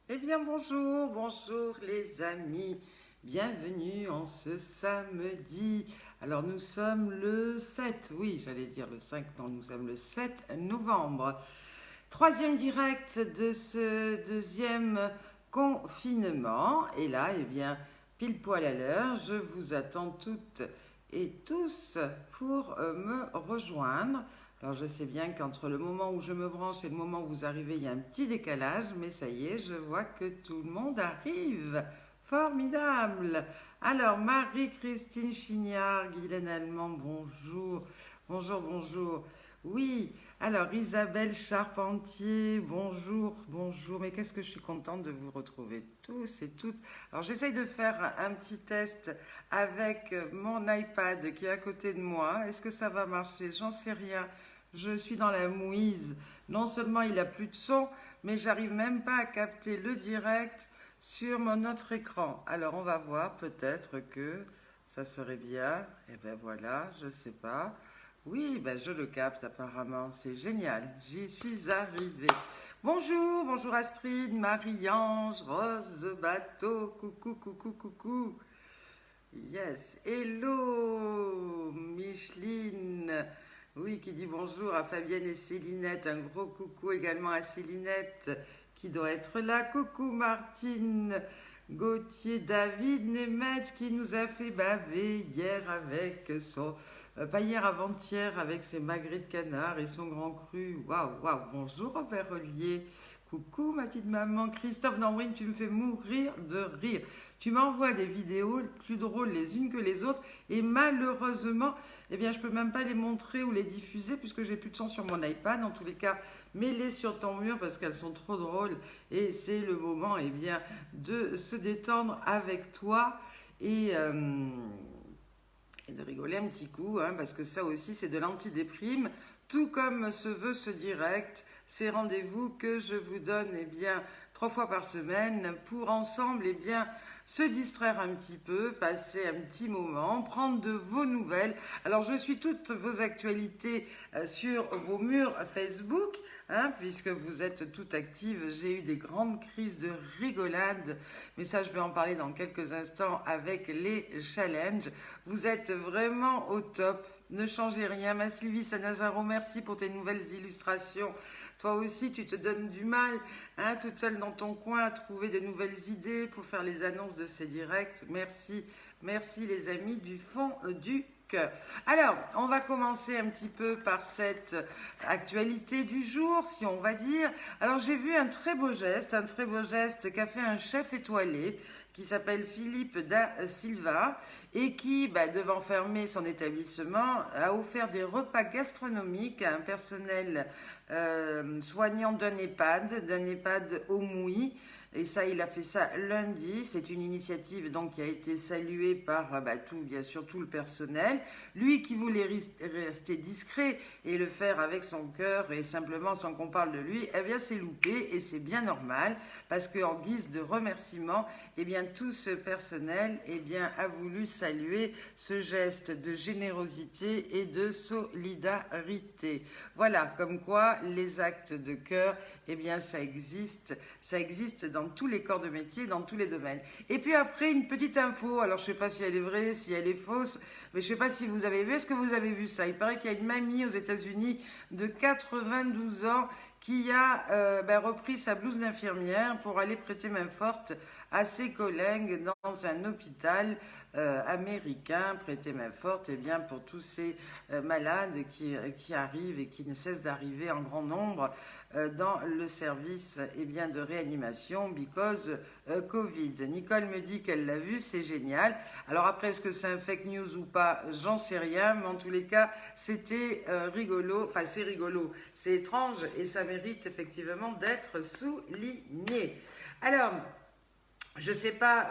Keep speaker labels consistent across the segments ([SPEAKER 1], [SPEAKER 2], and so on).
[SPEAKER 1] Eh bien bonjour, bonjour les amis, bienvenue en ce samedi. Alors nous sommes le 7, oui j'allais dire le 5, non nous sommes le 7 novembre. Troisième direct de ce deuxième confinement. Et là, eh bien, pile poil à l'heure, je vous attends toutes et tous pour me rejoindre. Alors je sais bien qu'entre le moment où je me branche et le moment où vous arrivez, il y a un petit décalage, mais ça y est, je vois que tout le monde arrive. Formidable. Alors Marie-Christine Chignard, Guylaine Allemand, bonjour. Bonjour, bonjour. Oui, alors Isabelle Charpentier, bonjour, bonjour. Mais qu'est-ce que je suis contente de vous retrouver tous et toutes. Alors j'essaye de faire un petit test avec mon iPad qui est à côté de moi. Est-ce que ça va marcher? J'en sais rien. Je suis dans la mouise. Non seulement il a plus de son, mais j'arrive même pas à capter le direct sur mon autre écran. Alors on va voir, peut-être que ça serait bien. Et ben voilà, je sais pas. Oui, ben je le capte apparemment, c'est génial, j'y suis arrivée. Bonjour, bonjour Astrid, Marie-Ange, Rose, Bateau, coucou, coucou, coucou. Yes, hello, Micheline. Oui, qui dit bonjour à Fabienne et Célinette. Un gros coucou également à Célinette qui doit être là. Coucou Martine, Gauthier, David, Nemeth qui nous a fait baver hier avec son. Pas hier, avant-hier avec ses magrets de canard et son grand cru. Waouh, waouh. Bonjour Robert Ollier. Coucou ma petite maman. Christophe Dambrine, tu me fais mourir de rire. Tu m'envoies des vidéos plus drôles les unes que les autres et malheureusement, eh bien, je peux même pas les montrer ou les diffuser puisque j'ai plus de son sur mon iPad. En tous les cas, mets-les sur ton mur parce qu'elles sont trop drôles et c'est le moment, eh bien, de se détendre avec toi et, euh, et de rigoler un petit coup, hein, parce que ça aussi, c'est de l'antidéprime, tout comme se veut ce direct, ces rendez-vous que je vous donne, eh bien, 3 fois par semaine pour ensemble, eh bien, se distraire un petit peu, passer un petit moment, prendre de vos nouvelles. Alors je suis toutes vos actualités sur vos murs Facebook, hein, puisque vous êtes toutes actives. J'ai eu des grandes crises de rigolade, mais ça je vais en parler dans quelques instants avec les challenges. Vous êtes vraiment au top. Ne changez rien. Ma Sylvie Sanazaro, merci pour tes nouvelles illustrations. Toi aussi, tu te donnes du mal, hein, toute seule dans ton coin, à trouver de nouvelles idées pour faire les annonces de ces directs. Merci, merci les amis du fond du cœur. Alors, on va commencer un petit peu par cette actualité du jour, si on va dire. Alors, j'ai vu un très beau geste qu'a fait un chef étoilé qui s'appelle Philippe Da Silva et qui, devant fermer son établissement, a offert des repas gastronomiques à un personnel soignant d'un EHPAD au Mouy. Et ça, il a fait ça lundi. C'est une initiative donc qui a été saluée par bien sûr tout le personnel. Lui qui voulait rester discret et le faire avec son cœur et simplement sans qu'on parle de lui, eh bien c'est loupé et c'est bien normal parce qu'en guise de remerciement, eh bien tout ce personnel a voulu saluer ce geste de générosité et de solidarité. Voilà, comme quoi les actes de cœur, eh bien ça existe dans tous les corps de métier, dans tous les domaines. Et puis après, une petite info, alors je ne sais pas si elle est vraie, si elle est fausse, mais je ne sais pas si vous avez vu, est-ce que vous avez vu ça? Il paraît qu'il y a une mamie aux États-Unis de 92 ans qui a repris sa blouse d'infirmière pour aller prêter main forte à ses collègues dans un hôpital américain, prêter main forte pour tous ces malades qui arrivent et qui ne cessent d'arriver en grand nombre dans le service de réanimation because Covid. Nicole me dit qu'elle l'a vu, c'est génial. Alors après, est-ce que c'est un fake news ou pas? J'en sais rien, mais en tous les cas, c'était rigolo. Enfin, c'est rigolo, c'est étrange et ça mérite effectivement d'être souligné. Alors, je ne sais pas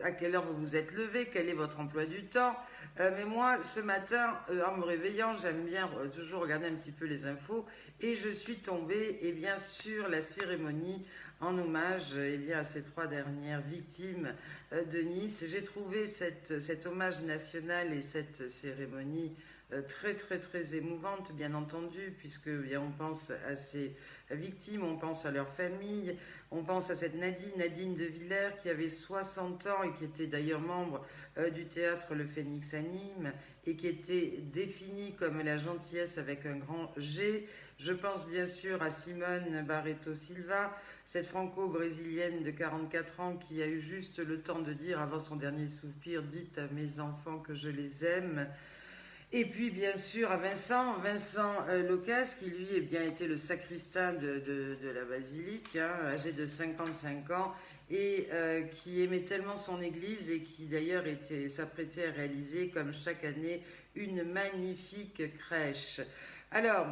[SPEAKER 1] à quelle heure vous vous êtes levé, quel est votre emploi du temps, mais moi, ce matin, en me réveillant, j'aime bien toujours regarder un petit peu les infos, et je suis tombée sur la cérémonie en hommage à ces 3 dernières victimes de Nice. J'ai trouvé cet hommage national et cette cérémonie très très très émouvante, bien entendu, puisque bien, on pense à ces victimes, on pense à leurs familles, on pense à cette Nadine de Villers, qui avait 60 ans et qui était d'ailleurs membre du théâtre Le Phénix à Nîmes, et qui était définie comme la gentillesse avec un grand G. Je pense bien sûr à Simone Barreto Silva, cette franco-brésilienne de 44 ans qui a eu juste le temps de dire avant son dernier soupir: dites à mes enfants que je les aime. Et puis bien sûr à Vincent Locas, qui lui bien, était le sacristain de la basilique, hein, âgé de 55 ans, et qui aimait tellement son église, et qui d'ailleurs s'apprêtait à réaliser comme chaque année une magnifique crèche. Alors,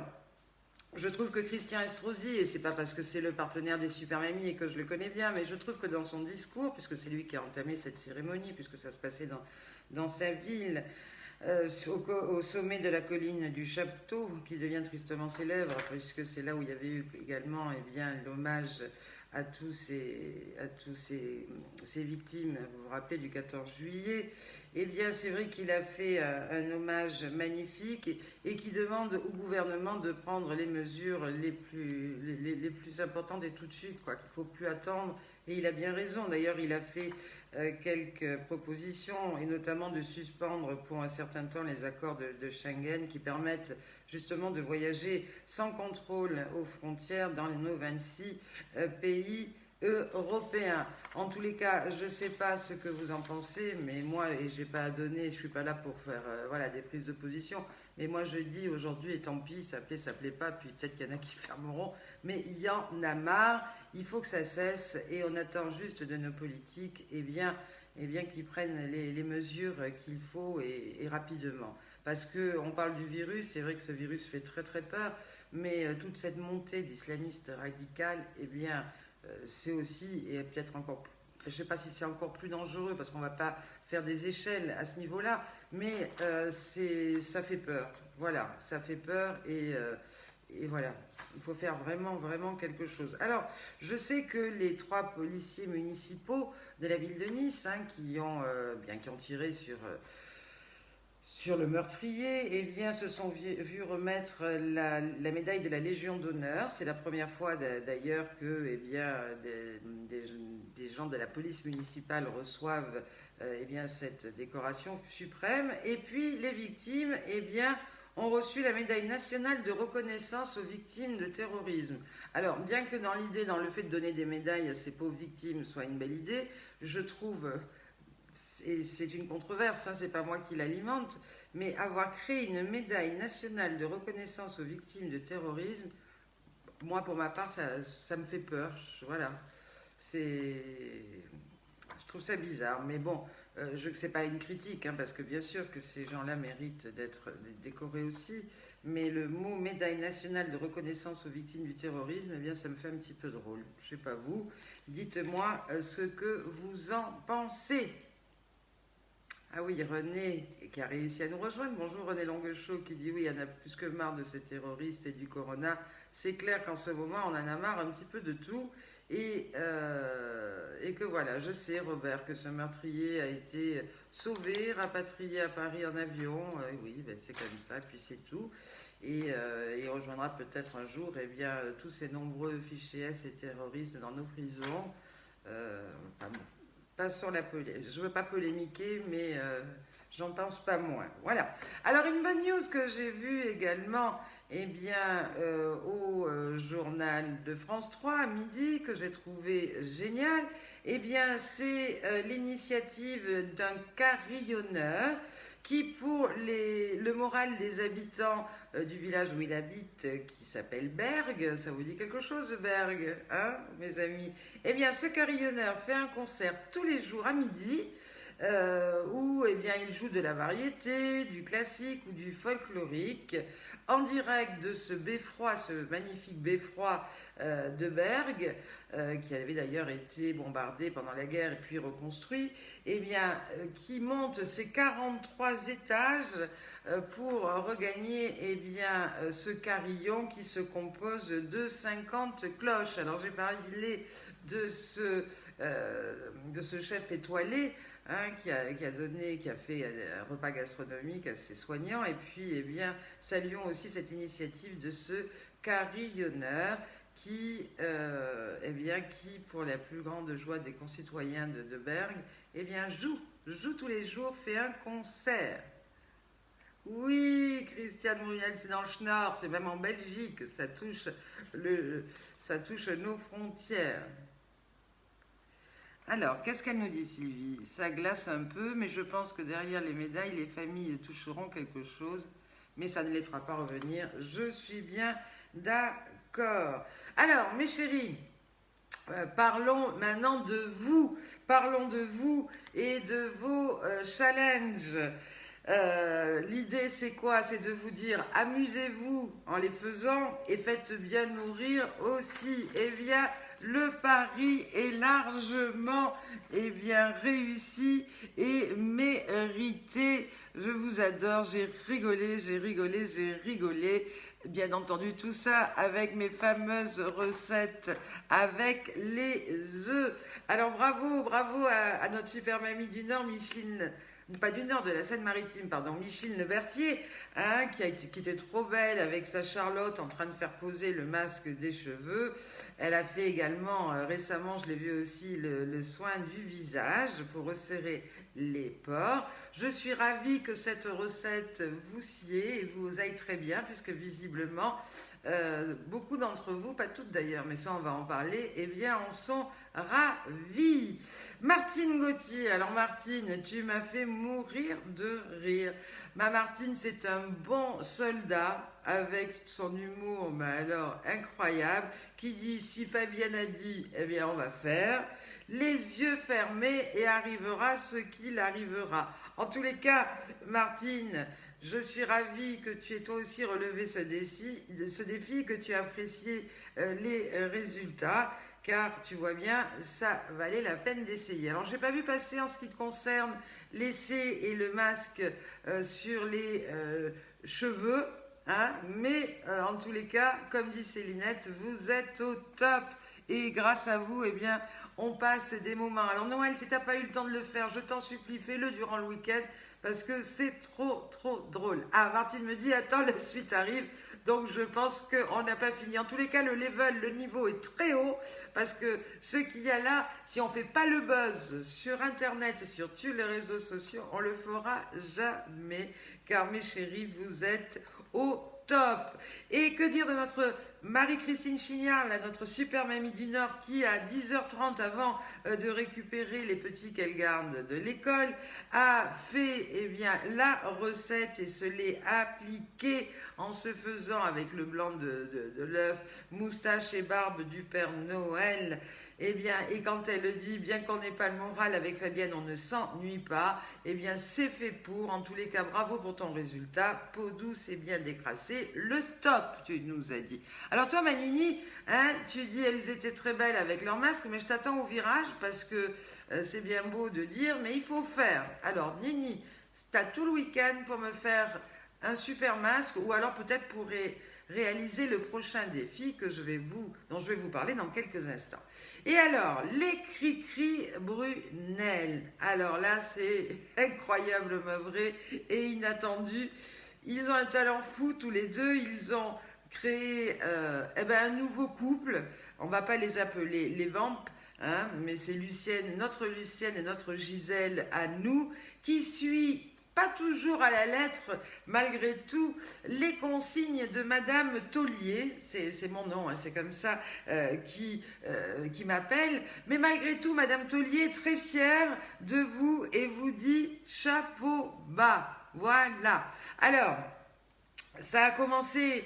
[SPEAKER 1] je trouve que Christian Estrosi, et c'est pas parce que c'est le partenaire des Super Mamies et que je le connais bien, mais je trouve que dans son discours, puisque c'est lui qui a entamé cette cérémonie, puisque ça se passait dans sa ville, au sommet de la colline du Chapteau, qui devient tristement célèbre, puisque c'est là où il y avait eu également bien, l'hommage à tous ces victimes, vous vous rappelez, du 14 juillet. Eh bien, c'est vrai qu'il a fait un hommage magnifique, et qui demande au gouvernement de prendre les mesures les plus importantes et tout de suite, quoi, qu'il ne faut plus attendre. Et il a bien raison. D'ailleurs, il a fait quelques propositions, et notamment de suspendre pour un certain temps les accords de Schengen, qui permettent justement de voyager sans contrôle aux frontières dans nos 26 pays européens. En tous les cas, je ne sais pas ce que vous en pensez, mais moi, et j'ai pas à donner, je ne suis pas là pour faire des prises de position, mais moi je dis aujourd'hui, et tant pis, ça plaît pas, puis peut-être qu'il y en a qui fermeront, mais il y en a marre, il faut que ça cesse, et on attend juste de nos politiques, bien qu'ils prennent les mesures qu'il faut, et rapidement. Parce qu'on parle du virus, c'est vrai que ce virus fait très très peur, mais toute cette montée d'islamistes radicales, bien, c'est aussi, et peut-être encore plus, je ne sais pas si c'est encore plus dangereux, parce qu'on ne va pas faire des échelles à ce niveau-là, mais ça fait peur. Voilà, ça fait peur, et voilà, il faut faire vraiment, vraiment quelque chose. Alors, je sais que les 3 policiers municipaux de la ville de Nice, hein, qui ont tiré sur le meurtrier, bien, se sont vus remettre la médaille de la Légion d'honneur. C'est la première fois d'ailleurs que bien, des gens de la police municipale reçoivent bien, cette décoration suprême. Et puis les victimes bien, ont reçu la médaille nationale de reconnaissance aux victimes de terrorisme. Alors, bien que dans l'idée, dans le fait de donner des médailles à ces pauvres victimes soit une belle idée, je trouve, c'est une controverse, hein, c'est pas moi qui l'alimente, mais avoir créé une médaille nationale de reconnaissance aux victimes de terrorisme, moi pour ma part, ça me fait peur. Voilà, je trouve ça bizarre, mais bon, c'est pas une critique, hein, parce que bien sûr que ces gens-là méritent d'être décorés aussi, mais le mot médaille nationale de reconnaissance aux victimes du terrorisme, bien, ça me fait un petit peu drôle. Je sais pas vous, dites-moi ce que vous en pensez. Ah oui, René, qui a réussi à nous rejoindre. Bonjour René Longuechot, qui dit oui, il y en a plus que marre de ces terroristes et du corona. C'est clair qu'en ce moment, on en a marre un petit peu de tout. Et que voilà, je sais, Robert, que ce meurtrier a été sauvé, rapatrié à Paris en avion. Oui, c'est comme ça, puis c'est tout. Et il rejoindra peut-être un jour bien, tous ces nombreux fichiers S et terroristes dans nos prisons. Enfin bon. Passons la polémique. Je ne veux pas polémiquer, mais j'en pense pas moins. Voilà. Alors, une bonne news que j'ai vue également, bien, au journal de France 3 à midi, que j'ai trouvé génial, bien, c'est l'initiative d'un carillonneur qui, pour le moral des habitants du village où il habite, qui s'appelle Bergue, ça vous dit quelque chose, Bergue, hein, mes amis? Bien, ce carillonneur fait un concert tous les jours à midi, où bien, il joue de la variété, du classique ou du folklorique, en direct de ce beffroi, ce magnifique beffroi de Bergue, qui avait d'ailleurs été bombardé pendant la guerre et puis reconstruit, bien, qui monte ses 43 étages pour regagner bien, ce carillon qui se compose de 50 cloches. Alors j'ai parlé de ce de ce chef étoilé, hein, qui a fait un repas gastronomique assez soignant. Et puis, eh bien, saluons aussi cette initiative de ce carillonneur qui, pour la plus grande joie des concitoyens de Bergue, eh bien, joue tous les jours, fait un concert. Oui, Christiane Brunel, c'est dans le Schnorr, c'est même en Belgique, ça touche nos frontières. Alors, qu'est-ce qu'elle nous dit, Sylvie? Ça glace un peu, mais je pense que derrière les médailles, les familles toucheront quelque chose, mais ça ne les fera pas revenir. Je suis bien d'accord. Alors, mes chéris, parlons maintenant de vous. Parlons de vous et de vos challenges. L'idée, c'est quoi? C'est de vous dire, amusez-vous en les faisant et faites bien nourrir aussi. Eh bien, le pari est largement bien réussi et mérité. Je vous adore, j'ai rigolé, j'ai rigolé, j'ai rigolé. Bien entendu, tout ça avec mes fameuses recettes avec les œufs. Alors bravo, bravo à notre super mamie du Nord, Micheline. Pas du Nord, de la Seine-Maritime, pardon, Micheline Lebertier, hein, qui était trop belle avec sa Charlotte en train de faire poser le masque des cheveux. Elle a fait également, récemment, je l'ai vu aussi, le soin du visage pour resserrer les pores. Je suis ravie que cette recette vous sied et vous aille très bien, puisque visiblement, beaucoup d'entre vous, pas toutes d'ailleurs, mais ça on va en parler, eh bien en sont ravis. Martine Gauthier, alors Martine, tu m'as fait mourir de rire. Ma Martine, c'est un bon soldat avec son humour, mais alors incroyable, qui dit si Fabienne a dit, eh bien on va faire. Les yeux fermés et arrivera ce qu'il arrivera. En tous les cas, Martine, je suis ravie que tu aies toi aussi relevé ce défi, que tu as apprécié les résultats, car tu vois bien, ça valait la peine d'essayer. Alors, je n'ai pas vu passer en ce qui te concerne l'essai et le masque sur les cheveux, hein, mais en tous les cas, comme dit Célinette, vous êtes au top. Et grâce à vous, eh bien, on passe des moments. Alors Noël, si tu n'as pas eu le temps de le faire, je t'en supplie, fais-le durant le week-end parce que c'est trop, trop drôle. Ah, Martine me dit, attends, la suite arrive. Donc je pense qu'on n'a pas fini. En tous les cas, le level, le niveau est très haut parce que ce qu'il y a là, si on ne fait pas le buzz sur Internet et sur tous les réseaux sociaux, on ne le fera jamais. Car mes chéris, vous êtes au top. Et que dire de notre Marie-Christine Chignard, là, notre super mamie du Nord, qui à 10h30 avant de récupérer les petits qu'elle garde de l'école, a fait eh bien, la recette et se l'est appliquée en se faisant avec le blanc de l'œuf, moustache et barbe du Père Noël. Eh bien, et quand elle dit, bien qu'on n'ait pas le moral avec Fabienne, on ne s'ennuie pas, eh bien, c'est fait pour. En tous les cas, bravo pour ton résultat. Peau douce et bien décrassée, le top, tu nous as dit. Alors toi, Manini, hein, tu dis, elles étaient très belles avec leur masque, mais je t'attends au virage parce que c'est bien beau de dire, mais il faut faire. Alors, Nini, tu as tout le week-end pour me faire un super masque, ou alors peut-être pour réaliser le prochain défi dont je vais vous parler dans quelques instants. Et alors, les cri-cri Brunel. Alors là, c'est incroyablement vrai et inattendu. Ils ont un talent fou tous les deux. Ils ont créé un nouveau couple. On ne va pas les appeler les vampes, hein, mais c'est notre Lucienne et notre Gisèle à nous, qui suit pas toujours à la lettre, malgré tout, les consignes de Madame Taulier, c'est mon nom, hein, c'est comme ça qui m'appelle, mais malgré tout, Madame Taulier est très fière de vous et vous dit chapeau bas, voilà. Alors, ça a commencé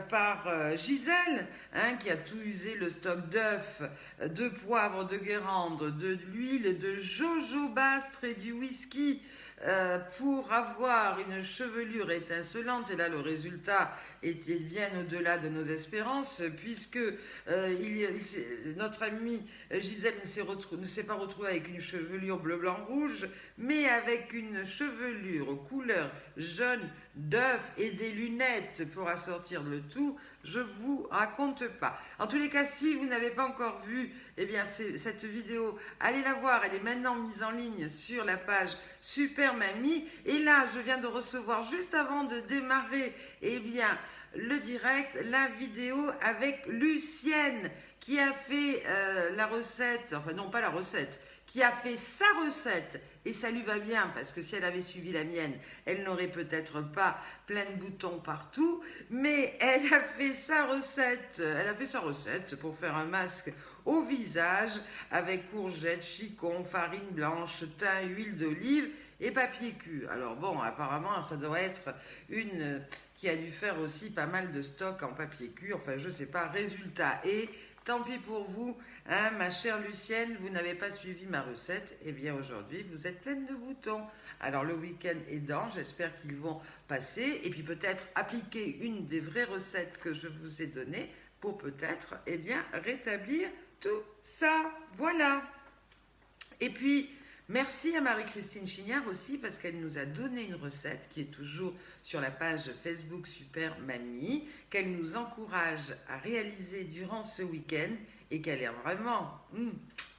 [SPEAKER 1] par Gisèle, hein, qui a tout usé le stock d'œufs, de poivre, de guérande, de l'huile, de jojobastre et du whisky pour avoir une chevelure étincelante. Et là, le résultat était bien au-delà de nos espérances, puisque notre amie Gisèle ne s'est pas retrouvée avec une chevelure bleu, blanc, rouge, mais avec une chevelure couleur jaune d'œuf et des lunettes pour assortir le tout. je vous raconte pas. En tous les cas, si vous n'avez pas encore vu, eh bien, cette vidéo, allez la voir, elle est maintenant mise en ligne sur la page Super Mamie. Et là, je viens de recevoir, juste avant de démarrer, eh bien, le direct, la vidéo avec Lucienne, qui a fait la recette, enfin non pas la recette, qui a fait sa recette, et ça lui va bien, parce que si elle avait suivi la mienne, elle n'aurait peut-être pas plein de boutons partout, mais elle a fait sa recette pour faire un masque au visage, avec courgettes, chicon, farine blanche, thym, huile d'olive et papier cul. Alors bon, apparemment, ça doit être une qui a dû faire aussi pas mal de stock en papier cul, enfin je sais pas, résultat, et tant pis pour vous, hein, ma chère Lucienne, vous n'avez pas suivi ma recette. Eh bien aujourd'hui, vous êtes pleine de boutons. Alors le week-end aidant, j'espère qu'ils vont passer et puis peut-être appliquer une des vraies recettes que je vous ai données pour peut-être, eh bien, rétablir tout ça. Voilà. Et puis, merci à Marie-Christine Chignard aussi parce qu'elle nous a donné une recette qui est toujours sur la page Facebook Super Mamie, qu'elle nous encourage à réaliser durant ce week-end et qu'elle est vraiment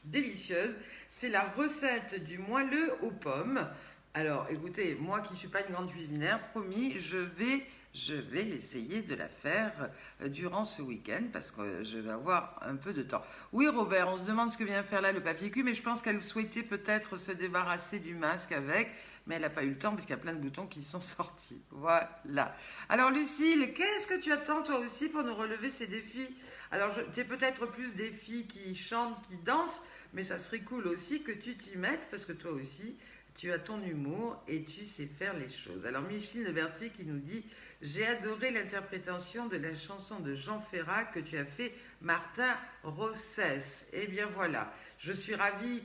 [SPEAKER 1] délicieuse. C'est la recette du moelleux aux pommes. Alors écoutez, moi qui ne suis pas une grande cuisinière, promis, je vais essayer de la faire durant ce week-end parce que je vais avoir un peu de temps. Oui Robert, on se demande ce que vient faire là le papier cul, mais je pense qu'elle souhaitait peut-être se débarrasser du masque avec, mais elle n'a pas eu le temps parce qu'il y a plein de boutons qui sont sortis. Voilà. Alors Lucille, qu'est-ce que tu attends toi aussi pour nous relever ces défis? Alors tu es peut-être plus des filles qui chantent, qui dansent, mais ça serait cool aussi que tu t'y mettes parce que toi aussi, tu as ton humour et tu sais faire les choses. Alors Micheline Lebertier qui nous dit « J'ai adoré l'interprétation de la chanson de Jean Ferrat que tu as fait, Martin Rossès. » Eh bien voilà, je suis ravie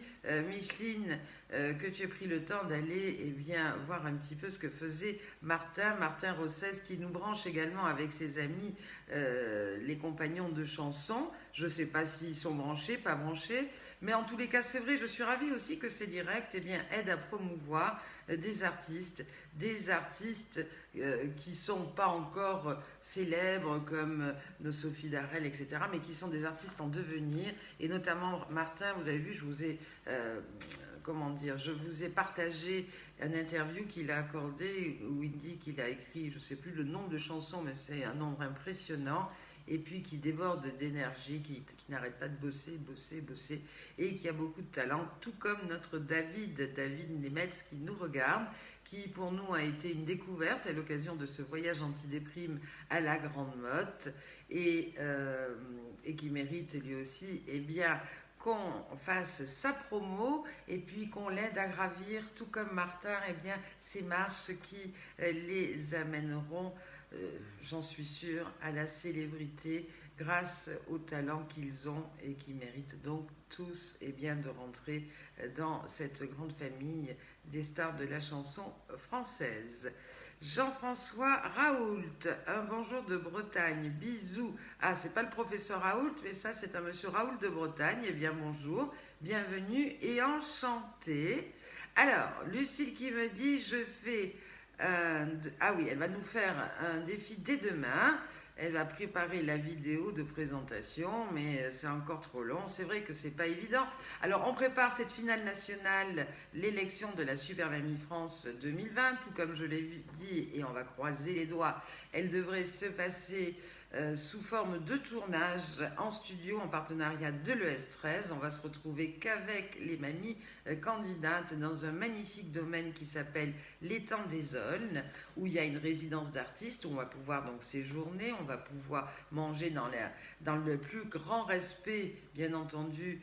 [SPEAKER 1] Micheline que tu aies pris le temps d'aller voir un petit peu ce que faisait Martin Rossès qui nous branche également avec ses amis les compagnons de chansons. Je ne sais pas s'ils sont branchés, pas branchés, mais en tous les cas c'est vrai, je suis ravie aussi que ces directs aident à promouvoir des artistes qui ne sont pas encore célèbres comme nos Sophie Darel, etc., mais qui sont des artistes en devenir. Et notamment Martin, vous avez vu, je vous ai partagé une interview qu'il a accordée où il dit qu'il a écrit, je ne sais plus le nombre de chansons, mais c'est un nombre impressionnant, et puis qui déborde d'énergie, qui n'arrête pas de bosser, et qui a beaucoup de talent, tout comme notre David Nemetz qui nous regarde, qui pour nous a été une découverte à l'occasion de ce voyage antidéprime à la Grande Motte, et qui mérite lui aussi, qu'on fasse sa promo et puis qu'on l'aide à gravir, tout comme Martin, ces marches qui les amèneront, j'en suis sûre, à la célébrité grâce au talent qu'ils ont et qui méritent donc tous de rentrer dans cette grande famille des stars de la chanson française. Jean-François Raoult, un bonjour de Bretagne, bisous. Ah, c'est pas le professeur Raoult, mais ça c'est un monsieur Raoult de Bretagne. Eh bien bonjour, bienvenue et enchanté. Alors, Lucille qui me dit, elle va nous faire un défi dès demain. Elle va préparer la vidéo de présentation, mais c'est encore trop long. C'est vrai que c'est pas évident. Alors, on prépare cette finale nationale, l'élection de la Super Mamie France 2020, tout comme je l'ai dit, et on va croiser les doigts. Elle devrait se passer sous forme de tournage en studio en partenariat de l'ES13. On va se retrouver qu'avec les mamies candidates dans un magnifique domaine qui s'appelle l'étang des Aulnes, où il y a une résidence d'artistes, où on va pouvoir donc séjourner, on va pouvoir manger dans le plus grand respect, bien entendu,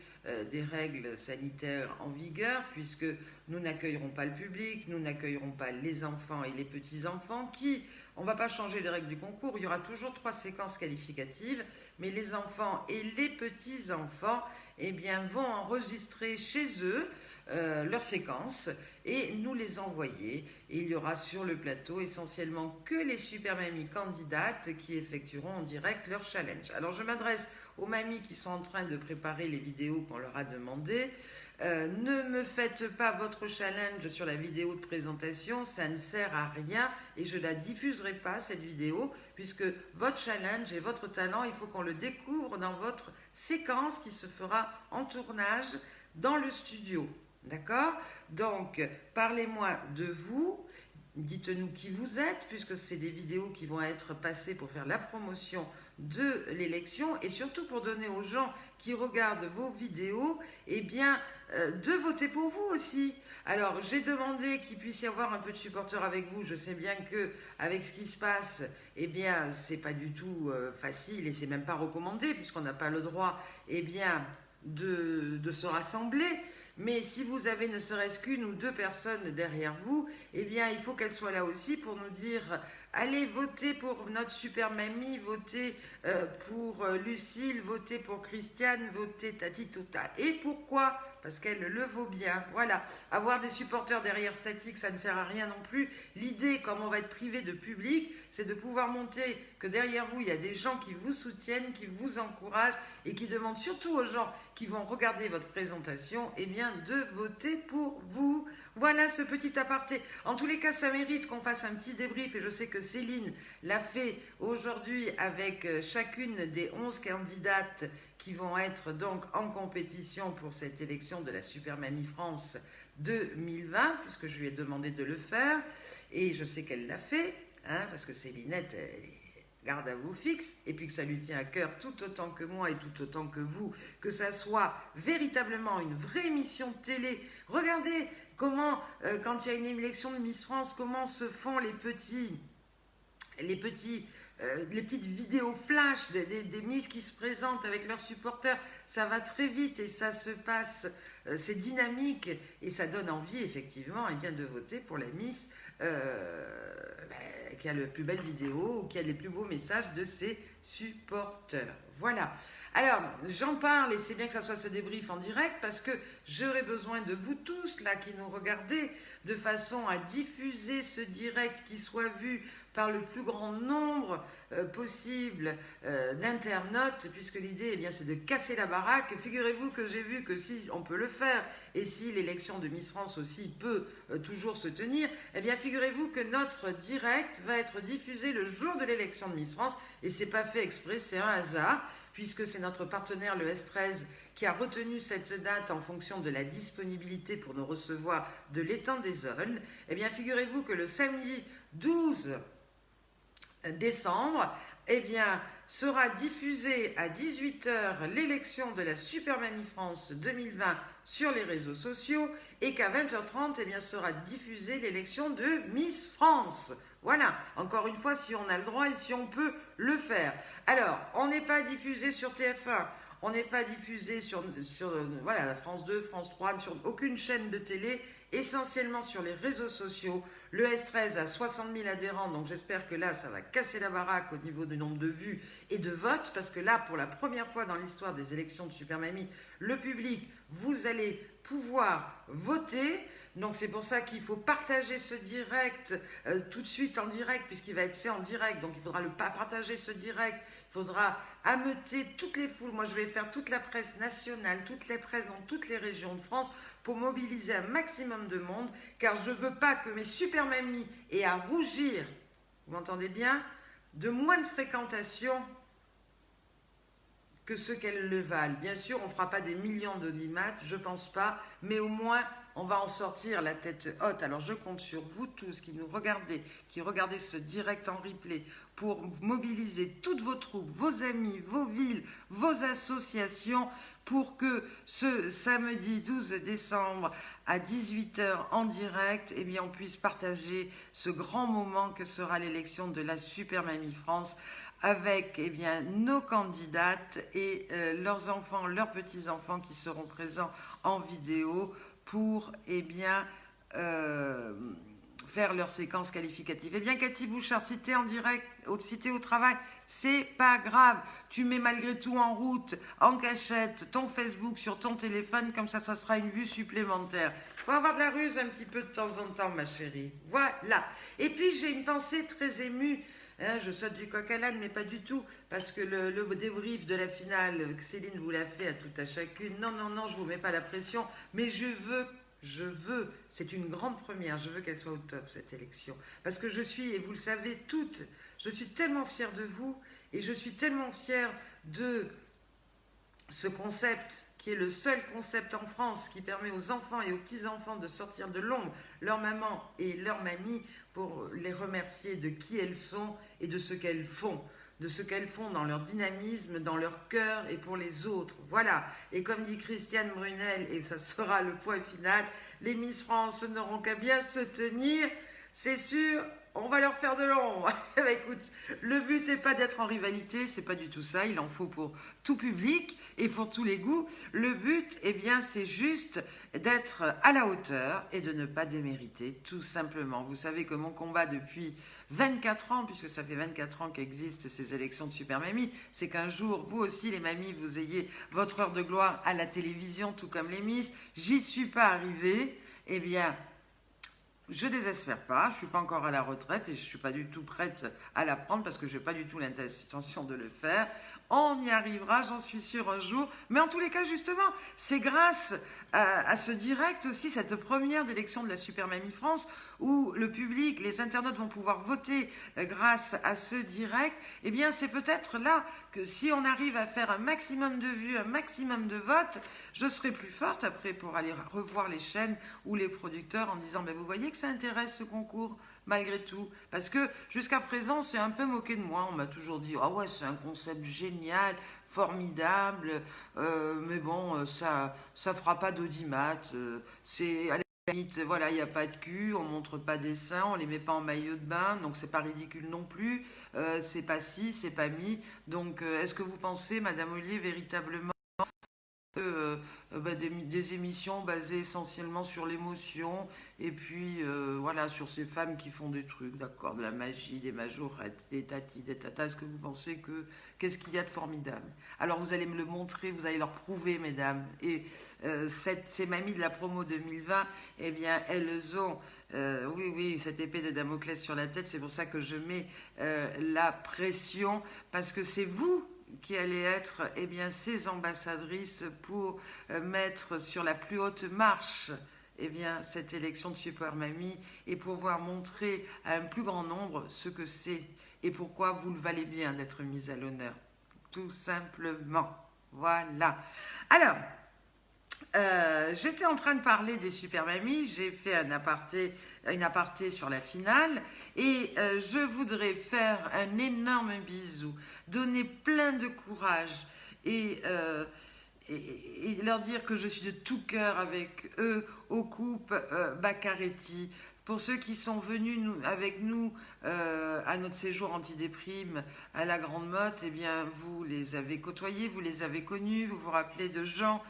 [SPEAKER 1] des règles sanitaires en vigueur, puisque nous n'accueillerons pas le public, nous n'accueillerons pas les enfants et les petits-enfants on ne va pas changer les règles du concours, il y aura toujours 3 séquences qualificatives, mais les enfants et les petits-enfants vont enregistrer chez eux leurs séquences et nous les envoyer. Et il y aura sur le plateau essentiellement que les super mamies candidates qui effectueront en direct leur challenge. Alors je m'adresse aux mamies qui sont en train de préparer les vidéos qu'on leur a demandées. Ne me faites pas votre challenge sur la vidéo de présentation, ça ne sert à rien et je ne la diffuserai pas cette vidéo puisque votre challenge et votre talent, il faut qu'on le découvre dans votre séquence qui se fera en tournage dans le studio. D'accord? Donc, parlez-moi de vous, dites-nous qui vous êtes puisque c'est des vidéos qui vont être passées pour faire la promotion de l'élection et surtout pour donner aux gens qui regardent vos vidéos, eh bien, de voter pour vous aussi. Alors, j'ai demandé qu'il puisse y avoir un peu de supporters avec vous. Je sais bien que avec ce qui se passe, eh bien, c'est pas du tout facile et c'est même pas recommandé puisqu'on n'a pas le droit, eh bien, de se rassembler. Mais si vous avez ne serait-ce qu'une ou deux personnes derrière vous, eh bien, il faut qu'elles soient là aussi pour nous dire allez voter pour notre super mamie, votez pour Lucille, votez pour Christiane, votez Tati Tota. Et pourquoi? Parce qu'elle le vaut bien. Voilà. Avoir des supporters derrière statique, ça ne sert à rien non plus. L'idée, comme on va être privé de public, c'est de pouvoir montrer que derrière vous, il y a des gens qui vous soutiennent, qui vous encouragent et qui demandent surtout aux gens qui vont regarder votre présentation, eh bien, de voter pour vous. Voilà ce petit aparté. En tous les cas, ça mérite qu'on fasse un petit débrief et je sais que Céline l'a fait aujourd'hui avec chacune des 11 candidates qui vont être donc en compétition pour cette élection de la Super Mamie France 2020, puisque je lui ai demandé de le faire et je sais qu'elle l'a fait, hein, parce que Célinette, garde à vous fixe, et puis que ça lui tient à cœur tout autant que moi et tout autant que vous, que ça soit véritablement une vraie émission de télé. Regardez comment, quand il y a une élection de Miss France, comment se font les petites vidéos flash des Miss qui se présentent avec leurs supporters. Ça va très vite et ça se passe, c'est dynamique et ça donne envie effectivement eh bien, de voter pour la Miss qui a la plus belle vidéo ou qui a les plus beaux messages de ses supporters. Voilà. Alors, j'en parle et c'est bien que ça soit ce débrief en direct parce que j'aurai besoin de vous tous là qui nous regardez de façon à diffuser ce direct qui soit vu par le plus grand nombre possible d'internautes, puisque l'idée, eh bien, c'est de casser la baraque. Figurez-vous que j'ai vu que si on peut le faire, et si l'élection de Miss France aussi peut toujours se tenir, eh bien, figurez-vous que notre direct va être diffusé le jour de l'élection de Miss France, et c'est pas fait exprès, c'est un hasard, puisque c'est notre partenaire, le S13, qui a retenu cette date en fonction de la disponibilité pour nous recevoir de l'étang des Aulnes. Eh bien, figurez-vous que le samedi 12 décembre, eh bien, sera diffusée à 18h l'élection de la Super Mamie France 2020 sur les réseaux sociaux et qu'à 20h30, eh bien, sera diffusée l'élection de Miss France. Voilà, encore une fois, si on a le droit et si on peut le faire. Alors, on n'est pas diffusé sur TF1, on n'est pas diffusé sur voilà, France 2, France 3, sur aucune chaîne de télé, essentiellement sur les réseaux sociaux. Le S13 a 60 000 adhérents, donc j'espère que là, ça va casser la baraque au niveau du nombre de vues et de votes, parce que là, pour la première fois dans l'histoire des élections de Super Mamie, le public, vous allez pouvoir voter. Donc c'est pour ça qu'il faut partager ce direct tout de suite en direct, puisqu'il va être fait en direct, donc il faudra partager ce direct. Il faudra ameuter toutes les foules. Moi, je vais faire toute la presse nationale, toutes les presses dans toutes les régions de France pour mobiliser un maximum de monde, car je ne veux pas que mes super mamies aient à rougir, vous m'entendez bien, de moins de fréquentation que ce qu'elles le valent. Bien sûr, on ne fera pas des millions d'audimates, je ne pense pas, mais au moins, on va en sortir la tête haute. Alors, je compte sur vous tous qui nous regardez, qui regardez ce direct en replay, pour mobiliser toutes vos troupes, vos amis, vos villes, vos associations, pour que ce samedi 12 décembre à 18h en direct, eh bien, on puisse partager ce grand moment que sera l'élection de la Super Mamie France avec eh bien, nos candidates et leurs enfants, leurs petits-enfants qui seront présents en vidéo pour eh bien, faire leur séquence qualificative. Eh bien, Cathy Bouchard, si tu es en direct, si tu es au travail, c'est pas grave. Tu mets malgré tout en route, en cachette, ton Facebook sur ton téléphone, comme ça sera une vue supplémentaire. Il faut avoir de la ruse un petit peu de temps en temps, ma chérie. Voilà. Et puis, j'ai une pensée très émue hein, je saute du coq à l'âne, mais pas du tout, parce que le débrief de la finale, Céline vous l'a fait à tout à chacune. Non, non, non, je vous mets pas la pression, mais je veux, c'est une grande première, je veux qu'elle soit au top, cette élection. Parce que je suis, et vous le savez toutes, je suis tellement fière de vous, et je suis tellement fière de ce concept qui est le seul concept en France qui permet aux enfants et aux petits-enfants de sortir de l'ombre leur maman et leur mamie pour les remercier de qui elles sont et de ce qu'elles font. De ce qu'elles font dans leur dynamisme, dans leur cœur et pour les autres. Voilà. Et comme dit Christiane Brunel, et ça sera le point final, les Miss France n'auront qu'à bien se tenir. C'est sûr, on va leur faire de l'ombre. Bah, écoute, le but n'est pas d'être en rivalité, c'est pas du tout ça. Il en faut pour tout public et pour tous les goûts. Le but, eh bien, c'est juste d'être à la hauteur et de ne pas démériter, tout simplement. Vous savez que mon combat depuis 24 ans, puisque ça fait 24 ans qu'existent ces élections de Super Mamie, c'est qu'un jour, vous aussi, les mamies, vous ayez votre heure de gloire à la télévision, tout comme les Miss. J'y suis pas arrivée. Eh bien, je désespère pas, je ne suis pas encore à la retraite et je ne suis pas du tout prête à la prendre parce que je n'ai pas du tout l'intention de le faire. On y arrivera, j'en suis sûre un jour. Mais en tous les cas, justement, c'est grâce à ce direct aussi, cette première d'élection de la Super Mamie France, où le public, les internautes vont pouvoir voter grâce à ce direct. Eh bien, c'est peut-être là que si on arrive à faire un maximum de vues, un maximum de votes, je serai plus forte après pour aller revoir les chaînes ou les producteurs en disant ben, vous voyez que ça intéresse ce concours malgré tout. Parce que jusqu'à présent, on s'est un peu moqué de moi. On m'a toujours dit ah ouais, c'est un concept génial, formidable, mais bon, ça fera pas d'audimat. C'est à la limite, voilà, il n'y a pas de cul, on montre pas des seins, on les met pas en maillot de bain, donc c'est pas ridicule non plus. C'est pas ci, c'est pas mi. Donc, est-ce que vous pensez, Madame Ollier, véritablement des émissions basées essentiellement sur l'émotion et puis voilà sur ces femmes qui font des trucs, d'accord, de la magie, des majorettes, des tatis, des tatas. Est-ce que vous pensez que qu'est-ce qu'il y a de formidable? Alors vous allez me le montrer, vous allez leur prouver, mesdames. Et ces mamies de la promo 2020, eh bien elles ont oui, cette épée de Damoclès sur la tête. C'est pour ça que je mets la pression parce que c'est vous qui allait être eh bien, ces ambassadrices pour mettre sur la plus haute marche eh bien, cette élection de Super Mamie et pouvoir montrer à un plus grand nombre ce que c'est et pourquoi vous le valez bien d'être mise à l'honneur. Tout simplement. Voilà. Alors, j'étais en train de parler des Super Mamies, j'ai fait une aparté sur la finale et je voudrais faire un énorme bisou, donner plein de courage et leur dire que je suis de tout cœur avec eux au couple Baccaretti. Pour ceux qui sont venus avec nous à notre séjour antidéprime à la Grande Motte, eh bien vous les avez côtoyés, vous les avez connus, vous vous rappelez de Jean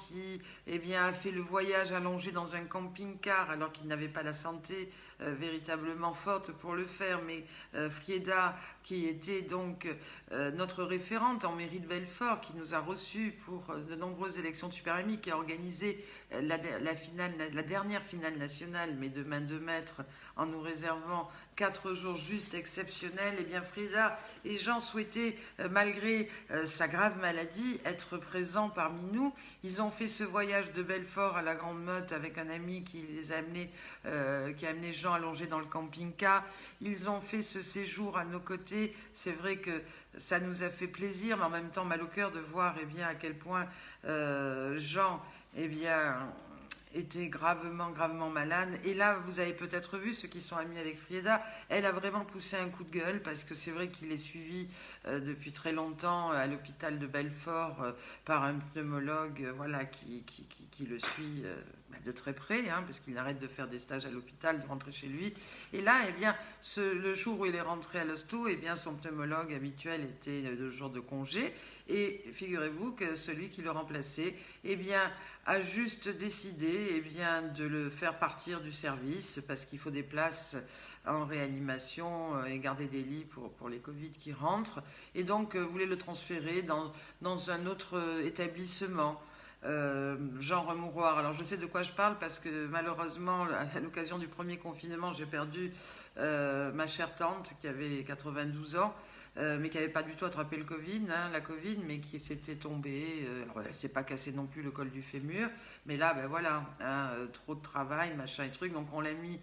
[SPEAKER 1] qui eh bien, a fait le voyage allongé dans un camping-car alors qu'il n'avait pas la santé véritablement forte pour le faire, mais Frieda qui était donc notre référente en mairie de Belfort, qui nous a reçus pour de nombreuses élections de Super Mamie, qui a organisé la dernière finale nationale, mais de main de maître, en nous réservant 4 jours juste exceptionnels. Et bien Frieda et Jean souhaitaient, malgré sa grave maladie, être présents parmi nous. Ils ont fait ce voyage de Belfort à la Grande Motte avec un ami qui les a amenés, qui a amené Jean allongé dans le camping-car. Ils ont fait ce séjour à nos côtés. C'est vrai que ça nous a fait plaisir, mais en même temps mal au cœur de voir eh bien, à quel point Jean eh bien, était gravement malade. Et là, vous avez peut-être vu, ceux qui sont amis avec Frieda, elle a vraiment poussé un coup de gueule parce que c'est vrai qu'il est suivi depuis très longtemps à l'hôpital de Belfort par un pneumologue voilà, qui le suit de très près, hein, parce qu'il arrête de faire des stages à l'hôpital, de rentrer chez lui. Et là, eh bien, le jour où il est rentré à l'hosto, eh bien, son pneumologue habituel était 2 jours de congé. Et figurez-vous que celui qui le remplaçait eh bien, a juste décidé eh bien, de le faire partir du service parce qu'il faut des places en réanimation et garder des lits pour les Covid qui rentrent. Et donc, voulait le transférer dans un autre établissement. Jean Remouroir. Alors je sais de quoi je parle parce que malheureusement, à l'occasion du premier confinement, j'ai perdu ma chère tante qui avait 92 ans. Mais qui n'avait pas du tout attrapé le Covid, la Covid, mais qui s'était tombée. Alors, elle s'est pas cassé non plus le col du fémur, mais là, ben voilà, trop de travail, machin et truc. Donc on l'a mis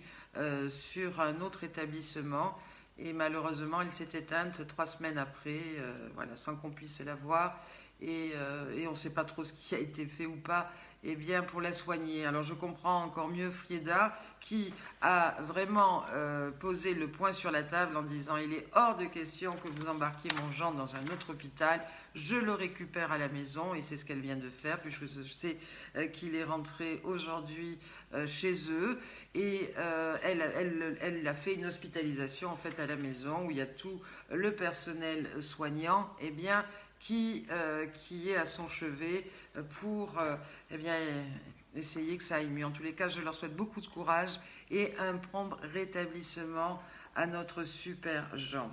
[SPEAKER 1] sur un autre établissement. Et malheureusement, elle s'est éteinte 3 semaines après, voilà, sans qu'on puisse la voir. Et on ne sait pas trop ce qui a été fait ou pas, eh bien, pour la soigner. Alors je comprends encore mieux Frieda qui a vraiment posé le point sur la table en disant il est hors de question que vous embarquiez mon Jean dans un autre hôpital, je le récupère à la maison et c'est ce qu'elle vient de faire puisque je sais qu'il est rentré aujourd'hui chez eux et elle a fait une hospitalisation en fait à la maison où il y a tout le personnel soignant, eh bien qui est à son chevet pour eh bien, essayer que ça aille mieux. En tous les cas, je leur souhaite beaucoup de courage et un prompt rétablissement à notre super Jean.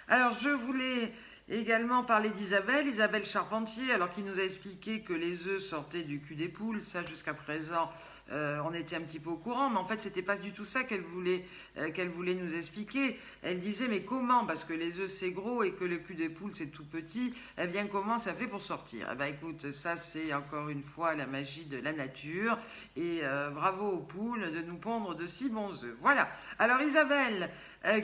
[SPEAKER 1] Alors, je voulais également parler Isabelle Charpentier, alors qui nous a expliqué que les œufs sortaient du cul des poules. Ça, jusqu'à présent, on était un petit peu au courant, mais en fait, c'était pas du tout ça qu'elle voulait nous expliquer. Elle disait, mais comment? Parce que les œufs, c'est gros et que le cul des poules, c'est tout petit. Eh bien, comment ça fait pour sortir? Eh bien, écoute, ça, c'est encore une fois la magie de la nature. Et bravo aux poules de nous pondre de si bons œufs. Voilà. Alors, Isabelle,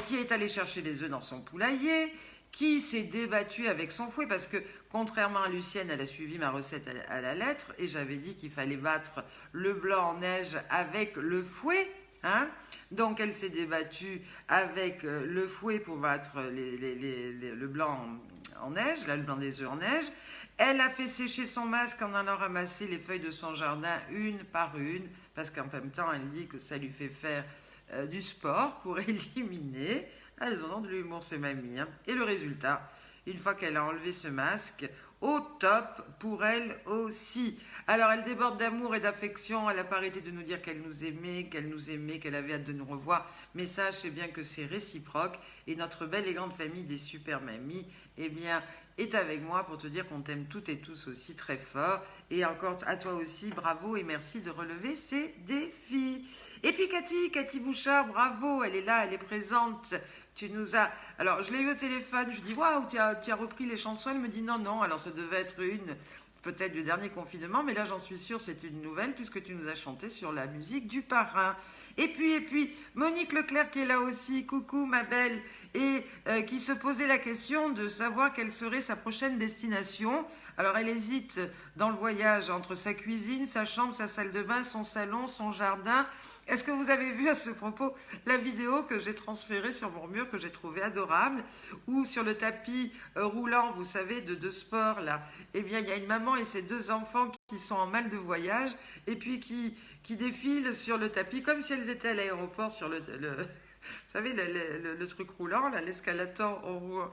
[SPEAKER 1] qui est allée chercher les œufs dans son poulailler, qui s'est débattue avec son fouet parce que contrairement à Lucienne, elle a suivi ma recette à la lettre et j'avais dit qu'il fallait battre le blanc en neige avec le fouet. Donc elle s'est débattue avec le fouet pour battre le blanc en neige, là, le blanc des œufs en neige. Elle a fait sécher son masque en allant ramasser les feuilles de son jardin une par une parce qu'en même temps elle dit que ça lui fait faire du sport pour éliminer. Elles ont de l'humour, ces mamies. Et le résultat, une fois qu'elle a enlevé ce masque, au top pour elle aussi. Alors, elle déborde d'amour et d'affection. Elle n'a pas arrêté de nous dire qu'elle nous aimait, qu'elle avait hâte de nous revoir. Mais sachez bien que c'est réciproque. Et notre belle et grande famille des super mamies, eh bien, est avec moi pour te dire qu'on t'aime toutes et tous aussi très fort. Et encore à toi aussi, bravo et merci de relever ces défis. Et puis Cathy Bouchard, bravo, elle est là, elle est présente. Tu nous as... Alors, je l'ai eu au téléphone, je lui dis, waouh, tu as repris les chansons. Elle me dit, non, alors ça devait être peut-être du dernier confinement, mais là, j'en suis sûre, c'est une nouvelle, puisque tu nous as chanté sur la musique du parrain. Et puis, Monique Leclerc qui est là aussi, coucou ma belle, et qui se posait la question de savoir quelle serait sa prochaine destination. Alors, elle hésite dans le voyage entre sa cuisine, sa chambre, sa salle de bain, son salon, son jardin. Est-ce que vous avez vu à ce propos la vidéo que j'ai transférée sur mon mur, que j'ai trouvée adorable, où sur le tapis roulant, vous savez, de sport, là, eh bien, il y a une maman et ses 2 enfants qui sont en mal de voyage, et puis qui défilent sur le tapis, comme si elles étaient à l'aéroport sur vous savez, le truc roulant, l'escalator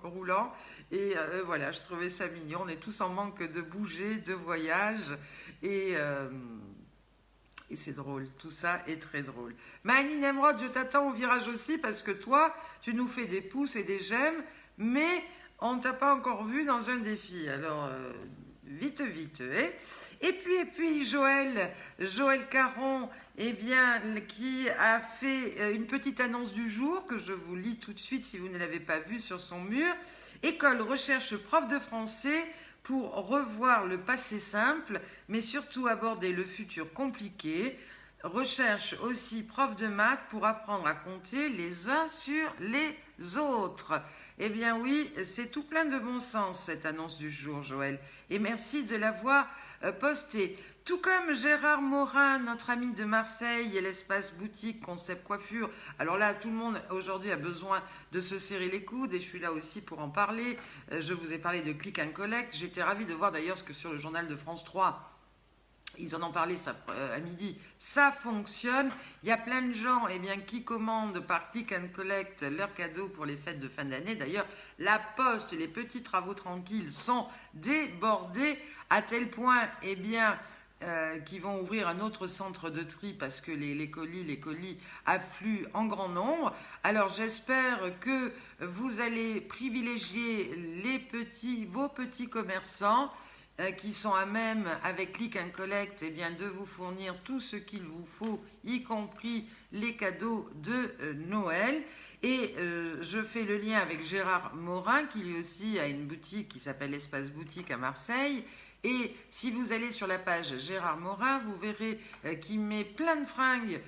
[SPEAKER 1] roulant. Et voilà, je trouvais ça mignon. On est tous en manque de bouger, de voyage. Et c'est drôle, tout ça est très drôle. Mani Nemrod, je t'attends au virage aussi parce que toi, tu nous fais des pouces et des j'aime, mais on ne t'a pas encore vu dans un défi. Alors, vite, Et puis Joël Caron, eh bien, qui a fait une petite annonce du jour que je vous lis tout de suite si vous ne l'avez pas vue sur son mur. École recherche prof de français pour revoir le passé simple, mais surtout aborder le futur compliqué. Recherche aussi prof de maths pour apprendre à compter les uns sur les autres. Eh bien oui, c'est tout plein de bon sens cette annonce du jour, Joël. Et merci de l'avoir postée. Tout comme Gérard Morin, notre ami de Marseille et l'espace boutique Concept Coiffure. Alors là, tout le monde aujourd'hui a besoin de se serrer les coudes et je suis là aussi pour en parler. Je vous ai parlé de Click and Collect. J'étais ravie de voir d'ailleurs ce que sur le journal de France 3, ils en ont parlé à midi. Ça fonctionne. Il y a plein de gens qui commandent par Click and Collect leurs cadeaux pour les fêtes de fin d'année. D'ailleurs, la poste et les petits travaux tranquilles sont débordés à tel point, qui vont ouvrir un autre centre de tri parce que les colis affluent en grand nombre. Alors j'espère que vous allez privilégier vos petits commerçants qui sont à même, avec Click and Collect, eh bien, de vous fournir tout ce qu'il vous faut, y compris les cadeaux de Noël. Et je fais le lien avec Gérard Morin, qui lui aussi a une boutique qui s'appelle Espace Boutique à Marseille. Et si vous allez sur la page Gérard Morin, vous verrez qu'il met plein de fringues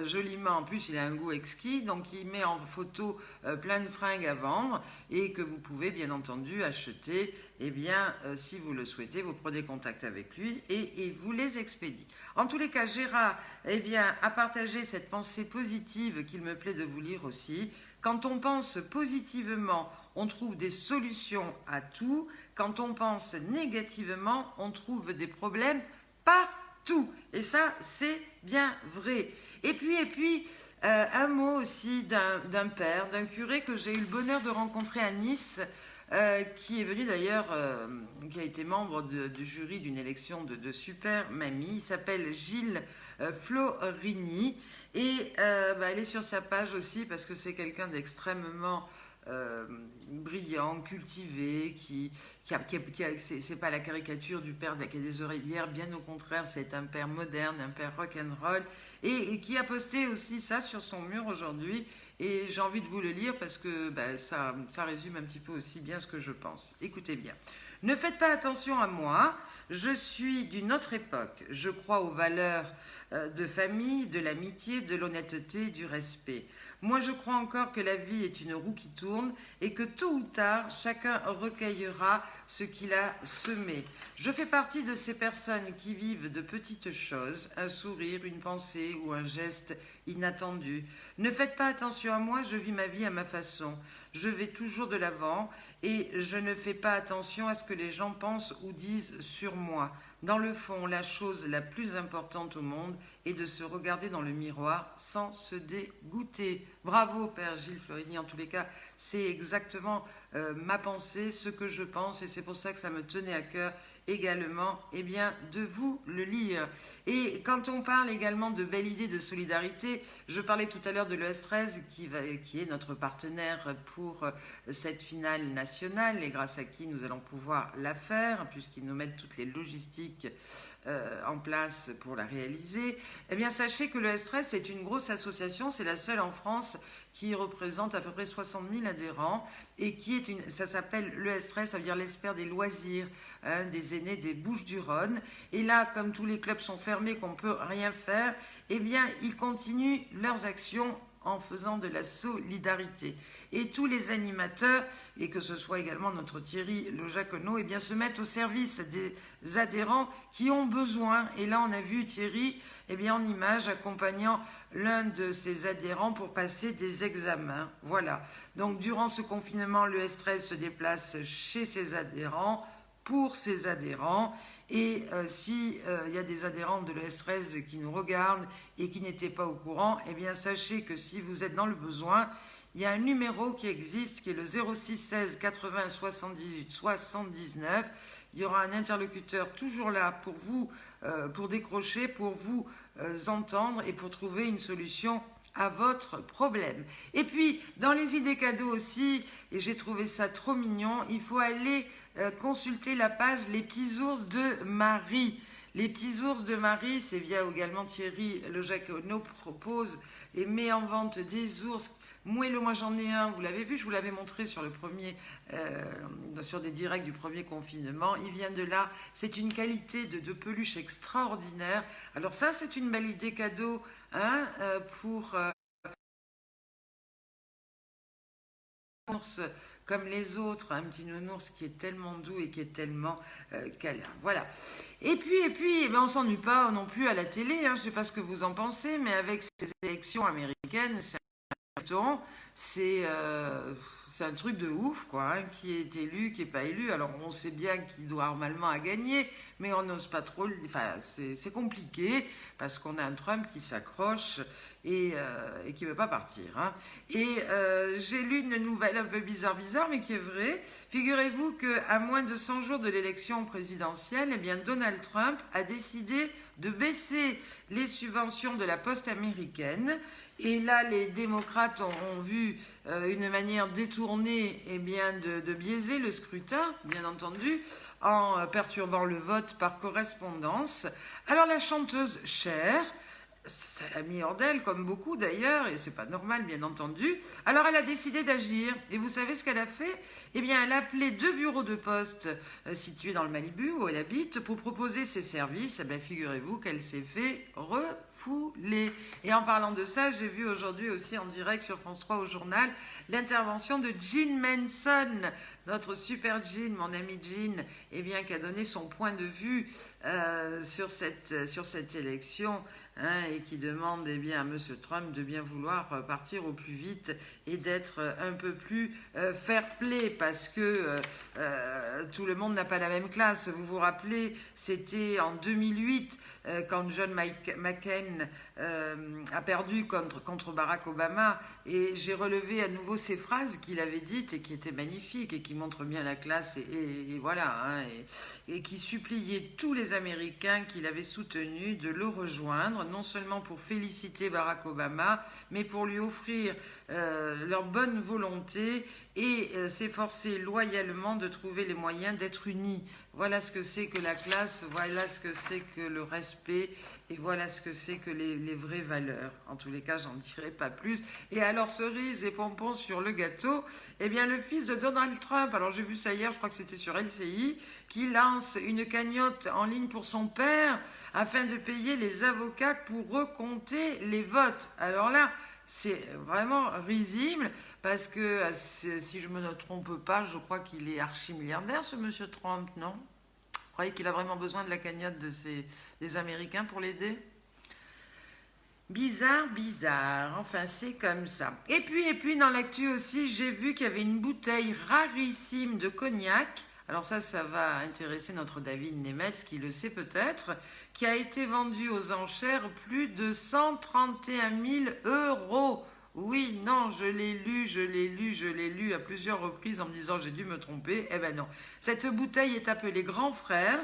[SPEAKER 1] joliment. En plus, il a un goût exquis, donc il met en photo plein de fringues à vendre et que vous pouvez bien entendu acheter. Eh bien, si vous le souhaitez, vous prenez contact avec lui et vous les expédie. En tous les cas, Gérard eh bien, a partagé cette pensée positive qu'il me plaît de vous lire aussi. Quand on pense positivement, on trouve des solutions à tout. Quand on pense négativement, on trouve des problèmes partout. Et ça, c'est bien vrai. Et puis un mot aussi d'un père, d'un curé que j'ai eu le bonheur de rencontrer à Nice, qui est venu d'ailleurs, qui a été membre du jury d'une élection de Super Mamie. Il s'appelle Gilles Florini. Et elle est sur sa page aussi parce que c'est quelqu'un d'extrêmement brillant, cultivé, c'est pas la caricature du père qui a des oreillères, bien au contraire, c'est un père moderne, un père rock'n'roll, et qui a posté aussi ça sur son mur aujourd'hui, et j'ai envie de vous le lire parce que ça résume un petit peu aussi bien ce que je pense. Écoutez bien. Ne faites pas attention à moi, je suis d'une autre époque, je crois aux valeurs de famille, de l'amitié, de l'honnêteté, du respect. Moi, je crois encore que la vie est une roue qui tourne et que tôt ou tard, chacun recueillera ce qu'il a semé. Je fais partie de ces personnes qui vivent de petites choses, un sourire, une pensée ou un geste inattendu. Ne faites pas attention à moi, je vis ma vie à ma façon. Je vais toujours de l'avant et je ne fais pas attention à ce que les gens pensent ou disent sur moi. Dans le fond, la chose la plus importante au monde est de se regarder dans le miroir sans se dégoûter. Bravo, Père Gilles Florini. En tous les cas, c'est exactement ma pensée, ce que je pense, et c'est pour ça que ça me tenait à cœur également eh bien, de vous le lire. Et quand on parle également de belles idées de solidarité, je parlais tout à l'heure de l'ES13 qui est notre partenaire pour cette finale nationale et grâce à qui nous allons pouvoir la faire puisqu'ils nous mettent toutes les logistiques en place pour la réaliser. Eh bien, sachez que l'ES13 c'est une grosse association, c'est la seule en France qui représente à peu près 60 000 adhérents et ça s'appelle l'ES13, ça veut dire l'Espère des loisirs des aînés des Bouches-du-Rhône. Et là, comme tous les clubs sont fermés, qu'on ne peut rien faire, eh bien, ils continuent leurs actions en faisant de la solidarité. Et tous les animateurs, et que ce soit également notre Thierry Lojaconneau, eh bien, se mettent au service des adhérents qui ont besoin. Et là, on a vu Thierry eh bien, en image accompagnant l'un de ses adhérents pour passer des examens. Voilà. Donc, durant ce confinement, le S13 se déplace chez ses adhérents, pour ses adhérents. Et si y a des adhérents de l'ES13 qui nous regardent et qui n'étaient pas au courant, eh bien sachez que si vous êtes dans le besoin, il y a un numéro qui existe qui est le 06 16 80 78 79. Il y aura un interlocuteur toujours là pour vous, pour décrocher, pour vous entendre et pour trouver une solution à votre problème. Et puis, dans les idées cadeaux aussi, et j'ai trouvé ça trop mignon, il faut aller consulter la page Les Petits Ours de Marie. Les Petits Ours de Marie, c'est via également Thierry Lojaconneau propose et met en vente des ours. Moelleux, moi j'en ai un, vous l'avez vu, je vous l'avais montré sur sur des directs du premier confinement. Il vient de là, c'est une qualité de peluche extraordinaire. Alors ça, c'est une belle idée cadeau pour comme les autres, un petit nounours qui est tellement doux et qui est tellement câlin. Voilà. Et puis eh ben, on ne s'ennuie pas non plus à la télé. Je ne sais pas ce que vous en pensez, mais avec ces élections américaines, c'est un truc de ouf, quoi, qui est élu, qui n'est pas élu. Alors on sait bien qu'il doit normalement gagner, mais on n'ose pas trop. Enfin, c'est compliqué parce qu'on a un Trump qui s'accroche et qui ne veut pas partir. Et j'ai lu une nouvelle un peu bizarre, mais qui est vraie. Figurez-vous qu'à moins de 100 jours de l'élection présidentielle, eh bien Donald Trump a décidé de baisser les subventions de la poste américaine. Et là, les démocrates ont vu une manière détournée de biaiser le scrutin, bien entendu, en perturbant le vote par correspondance. Alors la chanteuse Cher, ça l'a mis hors d'elle, comme beaucoup d'ailleurs, et c'est pas normal, bien entendu. Alors elle a décidé d'agir, et vous savez ce qu'elle a fait? Eh bien, elle a appelé 2 bureaux de poste situés dans le Malibu, où elle habite, pour proposer ses services. Eh bien, figurez-vous qu'elle s'est fait refouler. Et en parlant de ça, j'ai vu aujourd'hui aussi en direct sur France 3 au journal, l'intervention de Jean Manson, notre super Jean, mon ami Jean, eh bien, qui a donné son point de vue sur cette élection. Et qui demande à M. Trump de bien vouloir partir au plus vite et d'être un peu plus fair-play parce que tout le monde n'a pas la même classe. Vous vous rappelez, c'était en 2008 quand John McCain a perdu contre Barack Obama, et j'ai relevé à nouveau ces phrases qu'il avait dites et qui étaient magnifiques et qui montrent bien la classe et voilà, et qui suppliait tous les Américains qu'il avait soutenus de le rejoindre, non seulement pour féliciter Barack Obama, mais pour lui offrir leur bonne volonté et s'efforcer loyalement de trouver les moyens d'être unis. Voilà ce que c'est que la classe, voilà ce que c'est que le respect, et voilà ce que c'est que les vraies valeurs. En tous les cas, j'en dirai pas plus. Et alors, cerise et pompons sur le gâteau, eh bien, le fils de Donald Trump, alors j'ai vu ça hier, je crois que c'était sur LCI, qui lance une cagnotte en ligne pour son père afin de payer les avocats pour recompter les votes. Alors là, c'est vraiment risible parce que, si je ne me trompe pas, je crois qu'il est archi-milliardaire, ce monsieur Trump, non? Vous croyez qu'il a vraiment besoin de la cagnotte des Américains pour l'aider? Bizarre, enfin c'est comme ça. Et puis dans l'actu aussi, j'ai vu qu'il y avait une bouteille rarissime de cognac. Alors ça va intéresser notre David Nemetz, qui le sait peut-être, qui a été vendue aux enchères plus de 131 000 €. Oui, non, je l'ai lu à plusieurs reprises en me disant j'ai dû me tromper. Eh ben non. Cette bouteille est appelée Grand Frère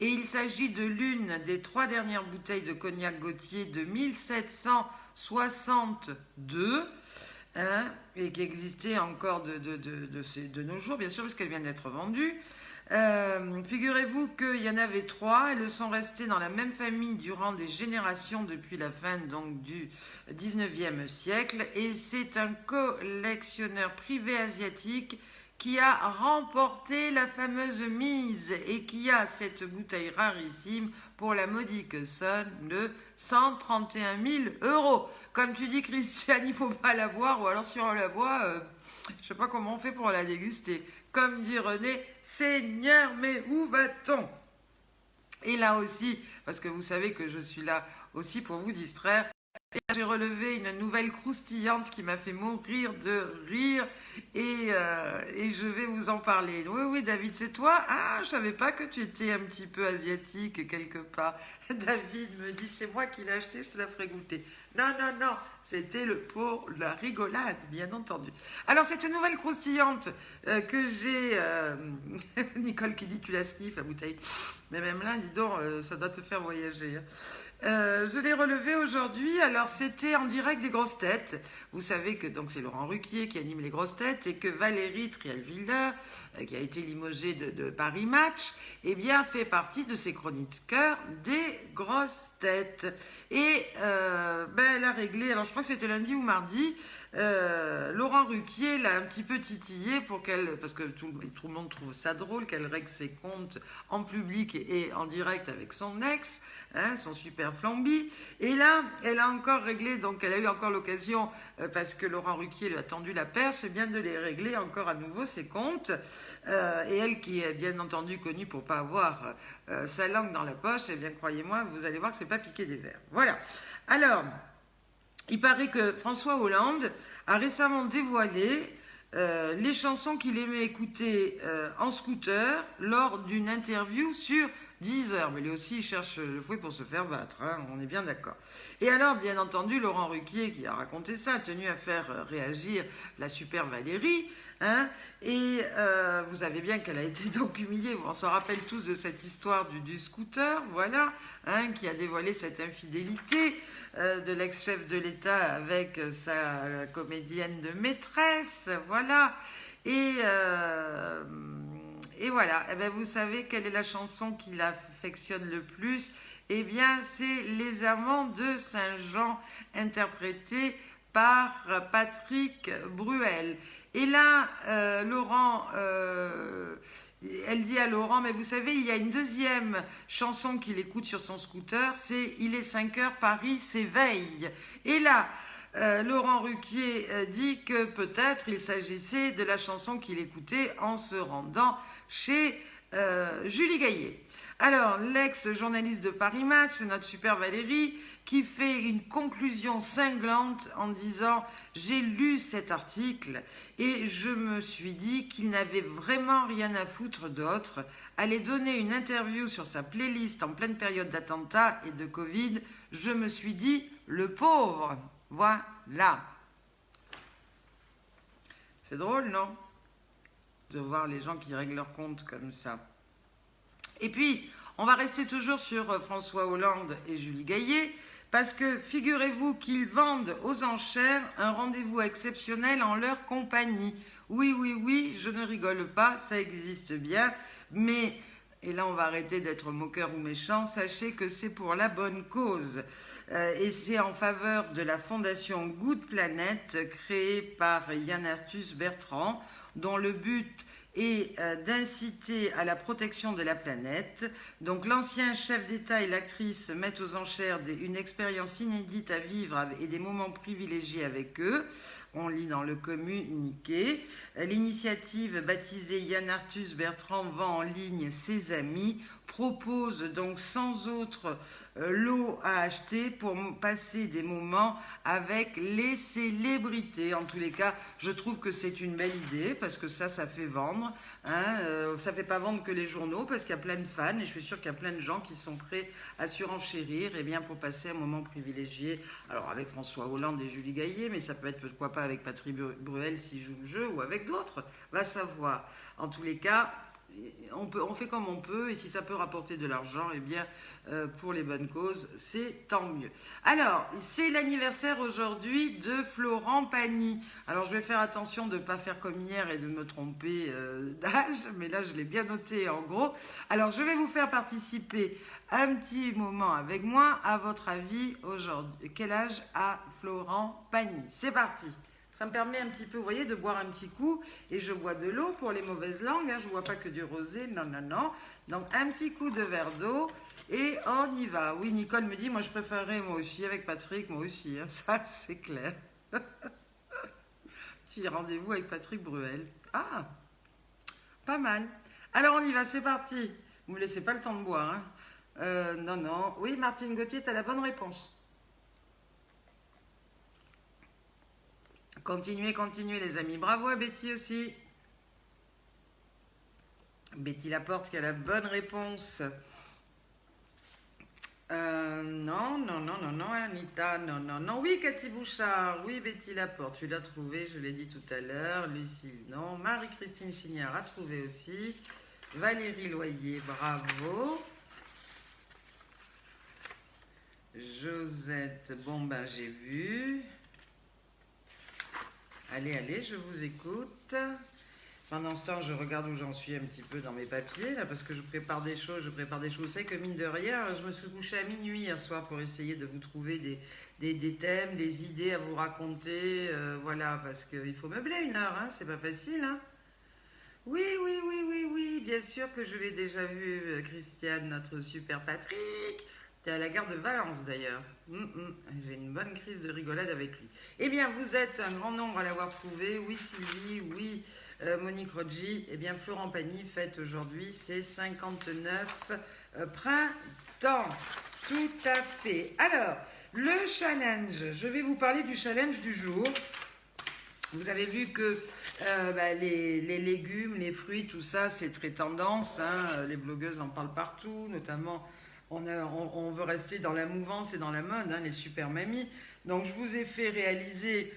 [SPEAKER 1] et il s'agit de l'une des 3 dernières bouteilles de cognac Gautier de 1762, et qui existait encore de nos jours, bien sûr, parce qu'elle vient d'être vendue. Figurez-vous qu'il y en avait 3, elles sont restées dans la même famille durant des générations depuis la fin donc, du 19e siècle, et c'est un collectionneur privé asiatique qui a remporté la fameuse mise et qui a cette bouteille rarissime pour la modique somme de 131 000 €. Comme tu dis, Christiane, il ne faut pas la boire, ou alors si on la boit, je ne sais pas comment on fait pour la déguster. Comme dit René, Seigneur, mais où va-t-on? Et là aussi, parce que vous savez que je suis là aussi pour vous distraire, j'ai relevé une nouvelle croustillante qui m'a fait mourir de rire et je vais vous en parler. Oui, David, c'est toi? Ah, je ne savais pas que tu étais un petit peu asiatique quelque part. David me dit, c'est moi qui l'ai acheté, je te la ferai goûter. Non, c'était pour la rigolade, bien entendu. Alors, cette nouvelle croustillante que j'ai... Nicole qui dit, tu la sniffes, la bouteille. Mais même là, dis donc, ça doit te faire voyager. Je l'ai relevé aujourd'hui. Alors, c'était en direct des grosses têtes. Vous savez que donc c'est Laurent Ruquier qui anime les grosses têtes et que Valérie Triel-Willer, qui a été limogée de Paris Match, eh bien, fait partie de ces chroniqueurs des grosses têtes. Et elle a réglé, alors je crois que c'était lundi ou mardi, Laurent Ruquier l'a un petit peu titillé parce que tout le monde trouve ça drôle qu'elle règle ses comptes en public et en direct avec son ex, son super flamby. Et là, elle a encore réglé, donc elle a eu encore l'occasion, parce que Laurent Ruquier lui a tendu la perche, c'est bien de les régler encore à nouveau ses comptes. Et elle qui est bien entendu connue pour ne pas avoir sa langue dans la poche, eh bien croyez-moi, vous allez voir que c'est pas piquer des verres. Voilà. Alors, il paraît que François Hollande a récemment dévoilé les chansons qu'il aimait écouter en scooter lors d'une interview sur 10 heures. Mais lui aussi, il cherche le fouet pour se faire battre, hein, on est bien d'accord. Et alors, bien entendu, Laurent Ruquier, qui a raconté ça, a tenu à faire réagir la super Valérie. Hein, et vous savez bien qu'elle a été donc humiliée. On s'en rappelle tous de cette histoire du scooter, voilà, hein, qui a dévoilé cette infidélité de l'ex-chef de l'État avec sa comédienne de maîtresse, voilà. Et voilà, eh bien, vous savez quelle est la chanson qui l'affectionne le plus? Eh bien, c'est Les Amants de Saint-Jean, interprété par Patrick Bruel. Et là, Laurent, elle dit à Laurent, mais vous savez, il y a une deuxième chanson qu'il écoute sur son scooter, c'est Il est 5 heures, Paris s'éveille. Et là, Laurent Ruquier dit que peut-être il s'agissait de la chanson qu'il écoutait en se rendant chez Julie Gaillet. Alors, l'ex-journaliste de Paris Match, notre super Valérie, qui fait une conclusion cinglante en disant « J'ai lu cet article et je me suis dit qu'il n'avait vraiment rien à foutre d'autre. Aller donner une interview sur sa playlist en pleine période d'attentat et de Covid, je me suis dit « Le pauvre !» Voilà. C'est drôle, non? De voir les gens qui règlent leur compte comme ça. Et puis, on va rester toujours sur François Hollande et Julie Gaillet, parce que figurez-vous qu'ils vendent aux enchères un rendez-vous exceptionnel en leur compagnie. Oui, oui, oui, je ne rigole pas, ça existe bien, mais, et là on va arrêter d'être moqueur ou méchant, sachez que c'est pour la bonne cause. Et c'est en faveur de la fondation Good Planet, créée par Yann Arthus Bertrand, dont le but et d'inciter à la protection de la planète. Donc l'ancien chef d'État et l'actrice mettent aux enchères une expérience inédite à vivre et des moments privilégiés avec eux. On lit dans le communiqué. L'initiative baptisée Yann Arthus Bertrand vend en ligne ses amis, propose donc sans autre lot à acheter pour passer des moments avec les célébrités. En tous les cas, je trouve que c'est une belle idée parce que ça fait vendre. Hein, ça fait pas vendre que les journaux parce qu'il y a plein de fans et je suis sûre qu'il y a plein de gens qui sont prêts à surenchérir et bien pour passer un moment privilégié. Alors avec François Hollande et Julie Gaillet, mais ça peut être pourquoi pas avec Patrick Bruel s'il joue le jeu ou avec d'autres, va savoir. En tous les cas, on fait comme on peut et si ça peut rapporter de l'argent, eh bien pour les bonnes causes, c'est tant mieux. Alors, c'est l'anniversaire aujourd'hui de Florent Pagny. Alors, je vais faire attention de ne pas faire comme hier et de me tromper d'âge, mais là, je l'ai bien noté en gros. Alors, je vais vous faire participer un petit moment avec moi. À votre avis, aujourd'hui, quel âge a Florent Pagny? C'est parti. Ça me permet un petit peu, vous voyez, de boire un petit coup. Et je bois de l'eau pour les mauvaises langues. Hein, je ne bois pas que du rosé. Non, non, non. Donc, un petit coup de verre d'eau. Et on y va. Oui, Nicole me dit, moi, je préférerais, moi aussi, avec Patrick, moi aussi. Hein, ça, c'est clair. Petit rendez-vous avec Patrick Bruel. Ah, pas mal. Alors, on y va, c'est parti. Vous ne me laissez pas le temps de boire. Hein. Non, non. Oui, Martine Gauthier, tu as la bonne réponse. Continuez, continuez les amis. Bravo à Betty aussi. Betty Laporte qui a la bonne réponse. Non, non, non, non, non, Anita, non, non, non. Oui, Cathy Bouchard, oui, Betty Laporte, tu l'as trouvé, je l'ai dit tout à l'heure. Lucille, non. Marie-Christine Chignard a trouvé aussi. Valérie Loyer, bravo. Josette, bon ben j'ai vu. Allez, allez, je vous écoute. Pendant ce temps, je regarde où j'en suis un petit peu dans mes papiers, là, parce que je prépare des choses. Vous savez que mine de rien, je me suis couchée à minuit hier soir pour essayer de vous trouver des thèmes, des idées à vous raconter. Voilà, parce qu'il faut meubler une heure, hein, c'est pas facile. Hein. Oui, oui, oui, oui, oui, bien sûr que je l'ai déjà vu, Christiane, notre super Patrick. C'était à la gare de Valence d'ailleurs. J'ai une bonne crise de rigolade avec lui. Eh bien, vous êtes un grand nombre à l'avoir trouvé. Oui, Sylvie, oui, Monique Rodgi. Eh bien, Florent Pagny fête aujourd'hui ses 59 printemps. Tout à fait. Alors, le challenge. Je vais vous parler du challenge du jour. Vous avez vu que Les légumes, les fruits, tout ça, c'est très tendance, hein. Les blogueuses en parlent partout, notamment on veut rester dans la mouvance et dans la mode, hein, les super mamies. Donc je vous ai fait réaliser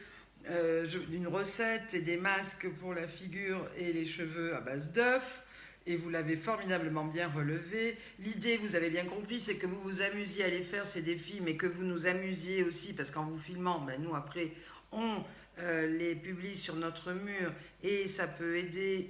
[SPEAKER 1] une recette et des masques pour la figure et les cheveux à base d'œufs. Et vous l'avez formidablement bien relevé. L'idée, vous avez bien compris, c'est que vous vous amusiez à les faire, ces défis, mais que vous nous amusiez aussi, parce qu'en vous filmant, ben, nous, après, on les publie sur notre mur, et ça peut aider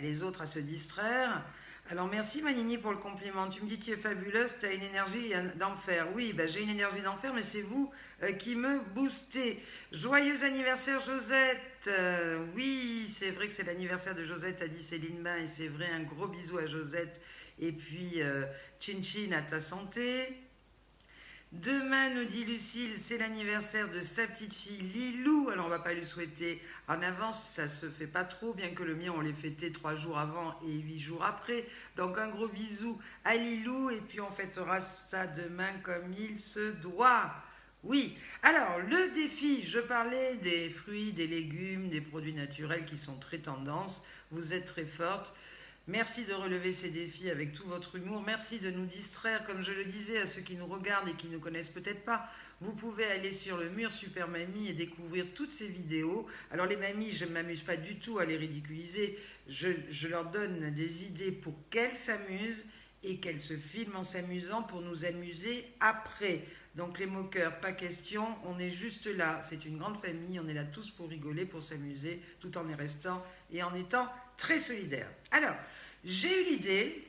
[SPEAKER 1] les autres à se distraire. Alors merci Manini pour le compliment. Tu me dis tu es fabuleuse, tu as une énergie d'enfer. Oui, j'ai une énergie d'enfer, mais c'est vous qui me boostez. Joyeux anniversaire Josette. Oui, c'est vrai que c'est l'anniversaire de Josette, a dit Céline Bain, et c'est vrai, un gros bisou à Josette. Et puis, chin chin à ta santé. Demain, nous dit Lucille, c'est l'anniversaire de sa petite fille Lilou. Alors, on va pas lui souhaiter en avance, ça se fait pas trop, bien que le mien, on l'ait fêté 3 jours avant et 8 jours après. Donc, un gros bisou à Lilou, et puis on fêtera ça demain comme il se doit. Oui, alors, le défi, je parlais des fruits, des légumes, des produits naturels qui sont très tendance. Vous êtes très forte. Merci de relever ces défis avec tout votre humour. Merci de nous distraire, comme je le disais, à ceux qui nous regardent et qui ne nous connaissent peut-être pas. Vous pouvez aller sur le mur Super Mamie et découvrir toutes ces vidéos. Alors les mamies, je ne m'amuse pas du tout à les ridiculiser. Je leur donne des idées pour qu'elles s'amusent et qu'elles se filment en s'amusant pour nous amuser après. Donc les moqueurs, pas question, on est juste là. C'est une grande famille, on est là tous pour rigoler, pour s'amuser, tout en y restant et en étant très solidaires. Alors, j'ai eu l'idée,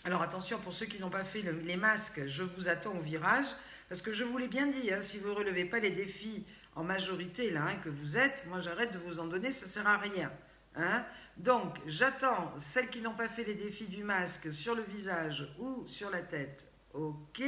[SPEAKER 1] alors attention pour ceux qui n'ont pas fait les masques, je vous attends au virage, parce que je vous l'ai bien dit, hein, si vous ne relevez pas les défis en majorité là que vous êtes, moi j'arrête de vous en donner, ça ne sert à rien. Hein. Donc j'attends celles qui n'ont pas fait les défis du masque sur le visage ou sur la tête. Ok.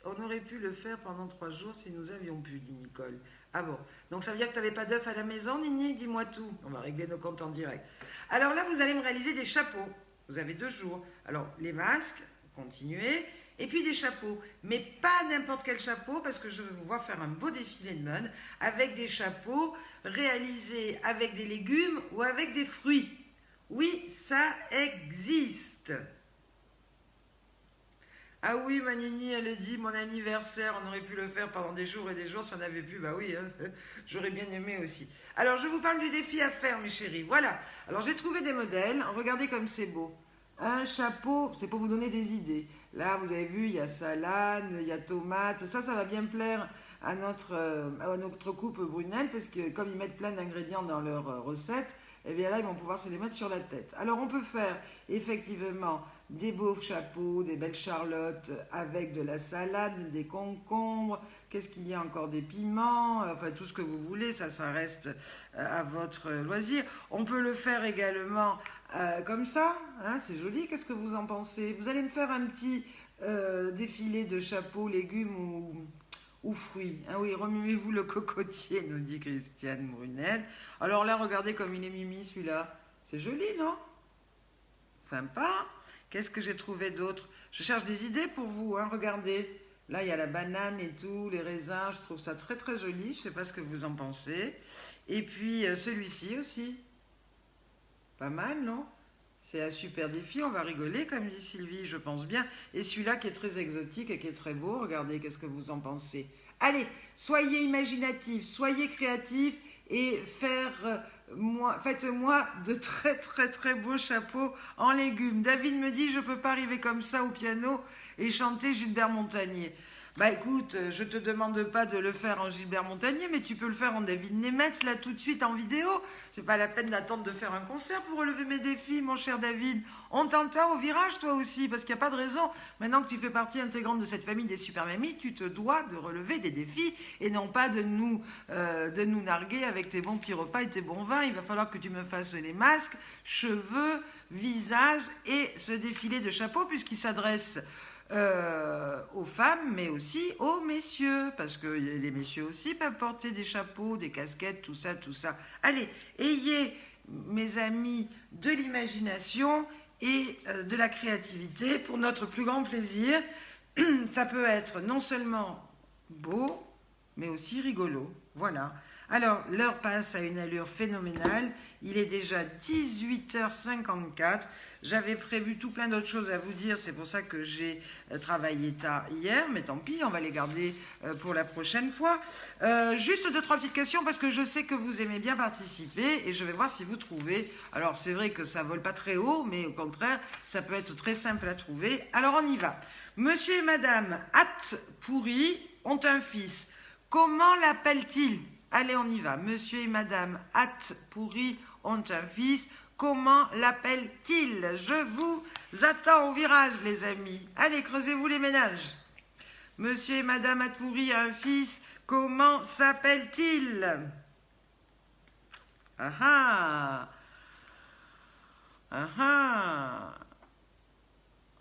[SPEAKER 1] On aurait pu le faire pendant 3 jours si nous avions pu, dit Nicole. Ah bon, donc ça veut dire que tu n'avais pas d'œuf à la maison, Nini? Dis-moi tout. On va régler nos comptes en direct. Alors là, vous allez me réaliser des chapeaux. Vous avez 2 jours. Alors, les masques, continuez. Et puis des chapeaux. Mais pas n'importe quel chapeau, parce que je veux vous voir faire un beau défilé de mode avec des chapeaux réalisés avec des légumes ou avec des fruits. Oui, ça existe. Ah oui, ma Nini, elle dit, mon anniversaire, on aurait pu le faire pendant des jours et des jours si on avait pu. Bah oui, hein, j'aurais bien aimé aussi. Alors, je vous parle du défi à faire, mes chéris. Voilà. Alors, j'ai trouvé des modèles. Regardez comme c'est beau. Un chapeau, c'est pour vous donner des idées. Là, vous avez vu, il y a salade, il y a tomate. Ça va bien plaire à notre couple Brunel, parce que comme ils mettent plein d'ingrédients dans leur recette, et bien là, ils vont pouvoir se les mettre sur la tête. Alors, on peut faire effectivement des beaux chapeaux, des belles charlottes avec de la salade, des concombres, qu'est-ce qu'il y a encore, des piments, enfin tout ce que vous voulez, ça reste à votre loisir. On peut le faire également comme ça, hein, c'est joli, qu'est-ce que vous en pensez? Vous allez me faire un petit défilé de chapeaux, légumes ou fruits. Ah oui, remuez-vous le cocotier, nous dit Christiane Brunel. Alors là, regardez comme il est mimi celui-là. C'est joli, non? Sympa. Qu'est-ce que j'ai trouvé d'autre? Je cherche des idées pour vous, hein, regardez. Là, il y a la banane et tout, les raisins, je trouve ça très très joli. Je ne sais pas ce que vous en pensez. Et puis celui-ci aussi. Pas mal, non? C'est un super défi, on va rigoler, comme dit Sylvie, je pense bien. Et celui-là qui est très exotique et qui est très beau, regardez, qu'est-ce que vous en pensez? Allez, soyez imaginatifs, soyez créatifs et faites-moi de très très très beaux chapeaux en légumes. David me dit, je ne peux pas arriver comme ça au piano et chanter Gilbert Montagnier. Bah écoute, je te demande pas de le faire en Gilbert Montagnier, mais tu peux le faire en David Nemetz, là tout de suite en vidéo. C'est pas la peine d'attendre de faire un concert pour relever mes défis, mon cher David. On t'entend au virage toi aussi, parce qu'il n'y a pas de raison. Maintenant que tu fais partie intégrante de cette famille des super mamies, tu te dois de relever des défis et non pas de nous narguer avec tes bons petits repas et tes bons vins. Il va falloir que tu me fasses les masques, cheveux, visage et ce défilé de chapeaux, puisqu'il s'adresse aux femmes, mais aussi aux messieurs, parce que les messieurs aussi peuvent porter des chapeaux, des casquettes, tout ça, tout ça. Allez, ayez, mes amis, de l'imagination et de la créativité pour notre plus grand plaisir. Ça peut être non seulement beau, mais aussi rigolo. Voilà. Alors, l'heure passe à une allure phénoménale. Il est déjà 18h54. J'avais prévu tout plein d'autres choses à vous dire. C'est pour ça que j'ai travaillé tard hier. Mais tant pis, on va les garder pour la prochaine fois. Juste deux, trois petites questions parce que je sais que vous aimez bien participer et je vais voir si vous trouvez. Alors, c'est vrai que ça vole pas très haut, mais au contraire, ça peut être très simple à trouver. Alors, on y va. Monsieur et Madame Atpouri ont un fils. Comment l'appelle-t-il? Allez, on y va. Monsieur et Madame Atpouri ont un fils. Comment l'appelle-t-il? Je vous attends au virage, les amis. Allez, creusez-vous les ménages. Monsieur et Madame Atpouri ont un fils. Comment s'appelle-t-il? Ah ah. Ah ah.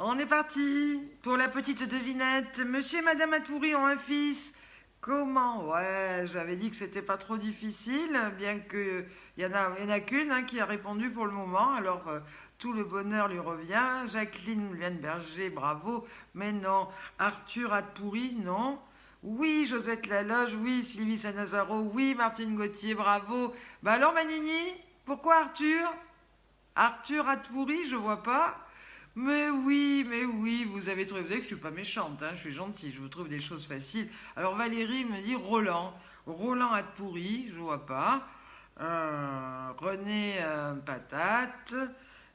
[SPEAKER 1] On est parti pour la petite devinette. Monsieur et Madame Atpouri ont un fils. Comment? Ouais, j'avais dit que c'était pas trop difficile, bien qu'il y en a qu'une qui a répondu pour le moment. Alors, tout le bonheur lui revient. Jacqueline Lienberger, bravo. Mais non. Arthur Atpouri, non. Oui, Josette Laloge, oui, Sylvie Sanazaro, oui, Martine Gauthier, bravo. Bah alors, Manini, pourquoi Arthur? Arthur Atpouri, je vois pas. Mais oui, vous avez trouvé, vous savez que je suis pas méchante, je suis gentille, je vous trouve des choses faciles. Alors Valérie me dit Roland. Roland Atpouri, je vois pas. René Patate.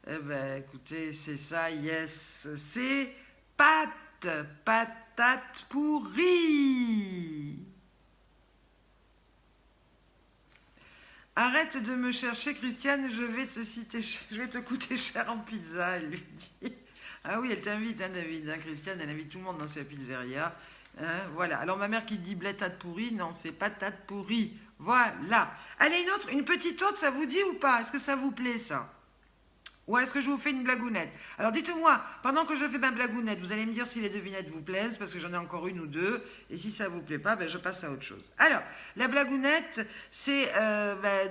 [SPEAKER 1] Eh ben écoutez, c'est ça, yes, c'est patate pourrie. Arrête de me chercher, Christiane, je vais te coûter cher en pizza, elle lui dit. Ah oui, elle t'invite, David. Christiane, elle invite tout le monde dans sa pizzeria. Voilà. Alors, ma mère qui dit blétate pourrie, non, c'est patate pourrie. Voilà. Allez, une petite autre, ça vous dit ou pas? Est-ce que ça vous plaît, ça? Ou est-ce que je vous fais une blagounette? Alors dites-moi, pendant que je fais ma blagounette, vous allez me dire si les devinettes vous plaisent, parce que j'en ai encore une ou deux, et si ça ne vous plaît pas, je passe à autre chose. Alors, la blagounette, c'est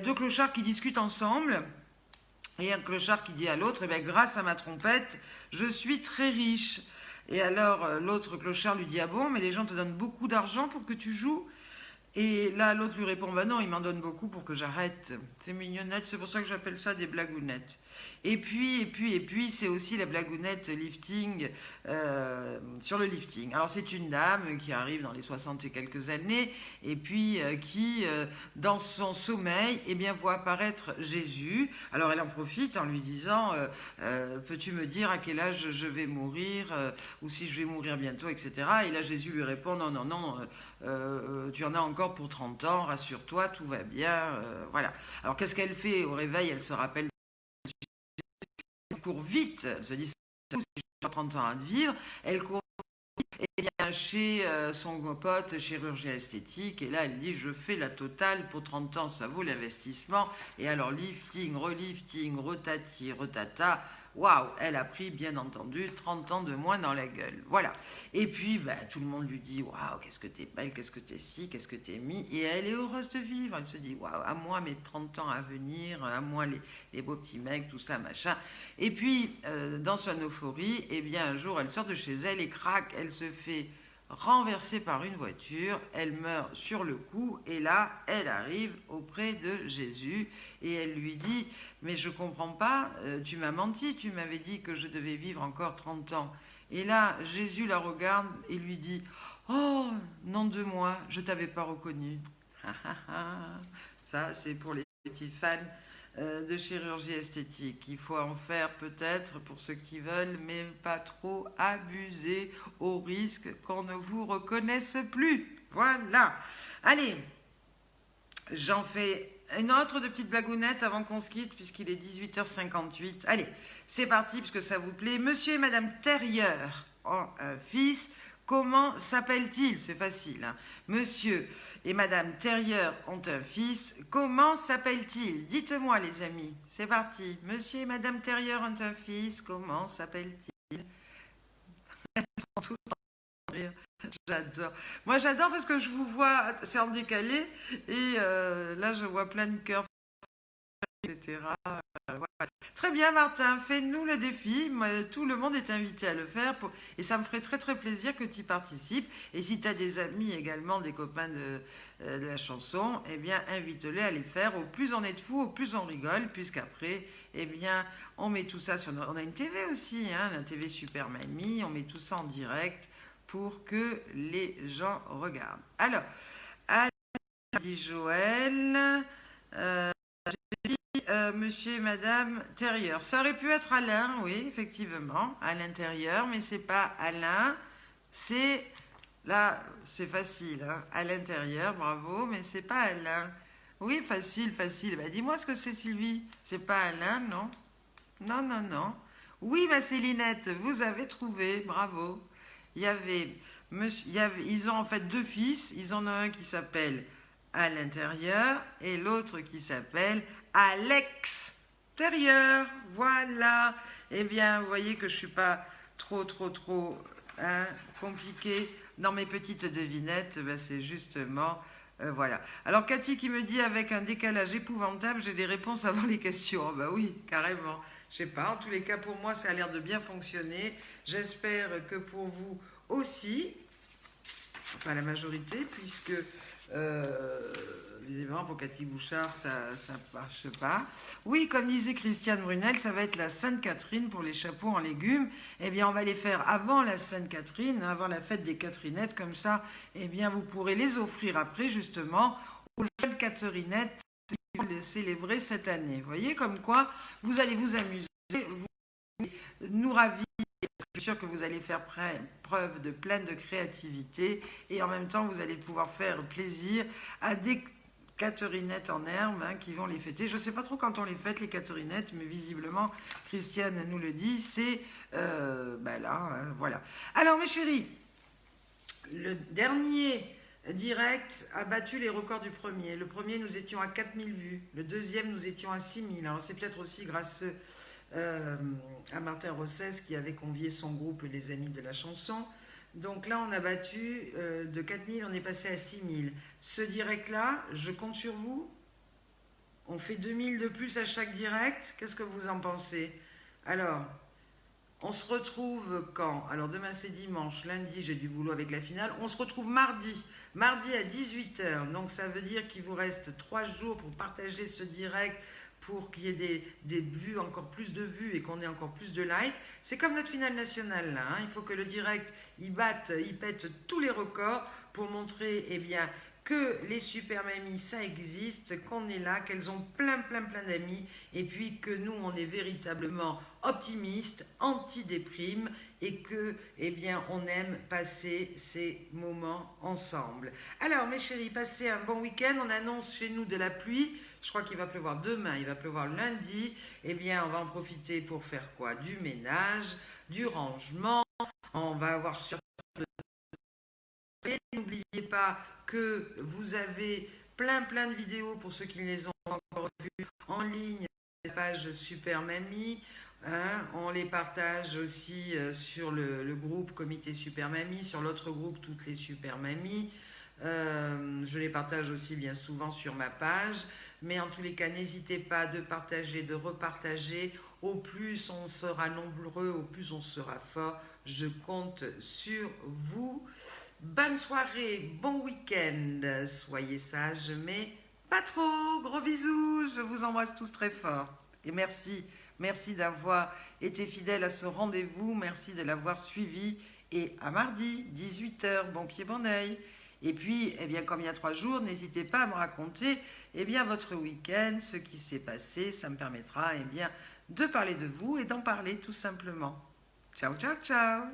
[SPEAKER 1] deux clochards qui discutent ensemble, et un clochard qui dit à l'autre, grâce à ma trompette, je suis très riche. Et alors, l'autre clochard lui dit, ah bon, mais les gens te donnent beaucoup d'argent pour que tu joues? Et là, l'autre lui répond, non, il m'en donne beaucoup pour que j'arrête. C'est mignonnette, c'est pour ça que j'appelle ça des blagounettes. Et puis, c'est aussi la blagounette lifting, sur le lifting. Alors, c'est une dame qui arrive dans les 60 et quelques années, et puis qui, dans son sommeil, voit apparaître Jésus. Alors, elle en profite en lui disant, peux-tu me dire à quel âge je vais mourir, ou si je vais mourir bientôt, etc. Et là, Jésus lui répond, non, tu en as encore pour 30 ans, rassure-toi, tout va bien, voilà. Alors, qu'est-ce qu'elle fait au réveil? Elle se rappelle, elle court vite, elle se dit, si j'ai 30 ans à vivre, elle court chez son pote chirurgien esthétique, et là elle dit, je fais la totale, pour 30 ans ça vaut l'investissement, et alors lifting, relifting, retati, retata, waouh, elle a pris bien entendu 30 ans de moins dans la gueule, voilà. Et puis tout le monde lui dit, waouh, qu'est-ce que t'es belle, qu'est-ce que t'es ci, qu'est-ce que t'es mis, et elle est heureuse de vivre, elle se dit, waouh, à moi mes 30 ans à venir, à moi les beaux petits mecs, tout ça, machin. Et puis dans son euphorie, un jour elle sort de chez elle et crac, elle se fait renversée par une voiture, elle meurt sur le coup, et là, elle arrive auprès de Jésus, et elle lui dit, mais je comprends pas, tu m'as menti, tu m'avais dit que je devais vivre encore 30 ans. Et là, Jésus la regarde et lui dit, oh, nom de moi, je t'avais pas reconnu. Ça, c'est pour les petits fans de chirurgie esthétique. Il faut en faire peut-être pour ceux qui veulent, mais pas trop abuser au risque qu'on ne vous reconnaisse plus. Voilà. Allez, j'en fais une autre de petite blagounette avant qu'on se quitte, puisqu'il est 18h58. Allez, c'est parti, puisque ça vous plaît. Monsieur et Madame Terrieur ont un fils. Comment s'appelle-t-il? C'est facile. Monsieur et Madame Terrieur ont un fils. Comment s'appelle-t-il? Dites-moi, les amis. C'est parti. Monsieur et Madame Terrieur ont un fils. Comment s'appelle-t-il? J'adore. Moi, j'adore parce que je vous vois, c'est en décalé. Et là, je vois plein de cœurs. etc. Voilà. Très bien, Martin, fais-nous le défi. Tout le monde est invité à le faire et ça me ferait très très plaisir que tu y participes. Et si tu as des amis également, des copains de la chanson, eh bien invite-les à les faire. Au plus on est de fous, au plus on rigole, puisqu'après, eh bien, on met tout ça sur on a une TV aussi, hein, la TV Super Mamie, on met tout ça en direct pour que les gens regardent. Alors, dit Joël. Monsieur et Madame Terrier. Ça aurait pu être Alain, oui, effectivement, à l'intérieur, mais c'est pas Alain. C'est là, c'est facile, hein, à l'intérieur, bravo, mais c'est pas Alain. Oui, facile, facile. Bah, dis-moi ce que c'est, Sylvie. C'est pas Alain, non? Non, non, non. Oui, ma Célinette, vous avez trouvé, bravo. Il y avait, ils ont en fait deux fils. Ils en ont un qui s'appelle à l'intérieur et l'autre qui s'appelle à l'extérieur. Voilà. Eh bien, vous voyez que je ne suis pas trop hein, compliquée dans mes petites devinettes. Ben, c'est justement... voilà. Alors, Cathy qui me dit avec un décalage épouvantable, j'ai les réponses avant les questions. Ben oui, carrément. Je sais pas. En tous les cas, pour moi, ça a l'air de bien fonctionner. J'espère que pour vous aussi, enfin la majorité, puisque... évidemment, pour Cathy Bouchard, ça ne marche pas. Oui, comme disait Christiane Brunel, ça va être la Sainte-Catherine pour les chapeaux en légumes. Eh bien, on va les faire avant la Sainte-Catherine, avant la fête des Catherinettes. Comme ça, eh bien, vous pourrez les offrir après, justement, aux jeunes Catherinettes qui vont les célébrer cette année. Vous voyez, comme quoi, vous allez vous amuser, vous nous ravir. Je suis sûre que vous allez faire preuve de pleine de créativité et en même temps, vous allez pouvoir faire plaisir à des Catherinettes en herbe hein, qui vont les fêter. Je ne sais pas trop quand on les fête, les Catherinettes, mais visiblement, Christiane nous le dit, c'est ben là, hein, voilà. Alors, mes chéris, le dernier direct a battu les records du premier. Le premier, nous étions à 4000 vues. Le deuxième, nous étions à 6000. Alors, c'est peut-être aussi grâce à Martin Rossès qui avait convié son groupe Les Amis de la Chanson. Donc là, on a battu de 4000, on est passé à 6000. Ce direct-là, je compte sur vous. On fait 2000 de plus à chaque direct. Qu'est-ce que vous en pensez? Alors, on se retrouve quand? Alors demain c'est dimanche, lundi j'ai du boulot avec la finale. On se retrouve mardi à 18h. Donc ça veut dire qu'il vous reste 3 jours pour partager ce direct, pour qu'il y ait des vues, encore plus de vues et qu'on ait encore plus de likes. C'est comme notre finale nationale là, hein. Il faut que le direct, il pète tous les records pour montrer eh bien, que les super mamies, ça existe, qu'on est là, qu'elles ont plein d'amis et puis que nous, on est véritablement optimistes, anti-déprime et que, eh bien, on aime passer ces moments ensemble. Alors, mes chéris, passez un bon week-end. On annonce chez nous de la pluie. Je crois qu'il va pleuvoir demain, il va pleuvoir lundi. Eh bien, on va en profiter pour faire quoi? Du ménage, du rangement. On va avoir surtout... N'oubliez pas que vous avez plein de vidéos pour ceux qui ne les ont pas encore vues en ligne, la page Super Mamie. Hein, on les partage aussi sur le groupe Comité Super Mamie, sur l'autre groupe Toutes les Super Mamies. Je les partage aussi bien souvent sur ma page. Mais en tous les cas, n'hésitez pas de partager, de repartager. Au plus on sera nombreux, au plus on sera fort. Je compte sur vous. Bonne soirée, bon week-end. Soyez sages, mais pas trop. Gros bisous. Je vous embrasse tous très fort. Et merci. Merci d'avoir été fidèle à ce rendez-vous. Merci de l'avoir suivi. Et à mardi, 18h, bon pied, bon oeil. Et puis, eh bien, comme il y a 3 jours, n'hésitez pas à me raconter eh bien, votre week-end, ce qui s'est passé. Ça me permettra eh bien, de parler de vous et d'en parler tout simplement. Ciao, ciao, ciao.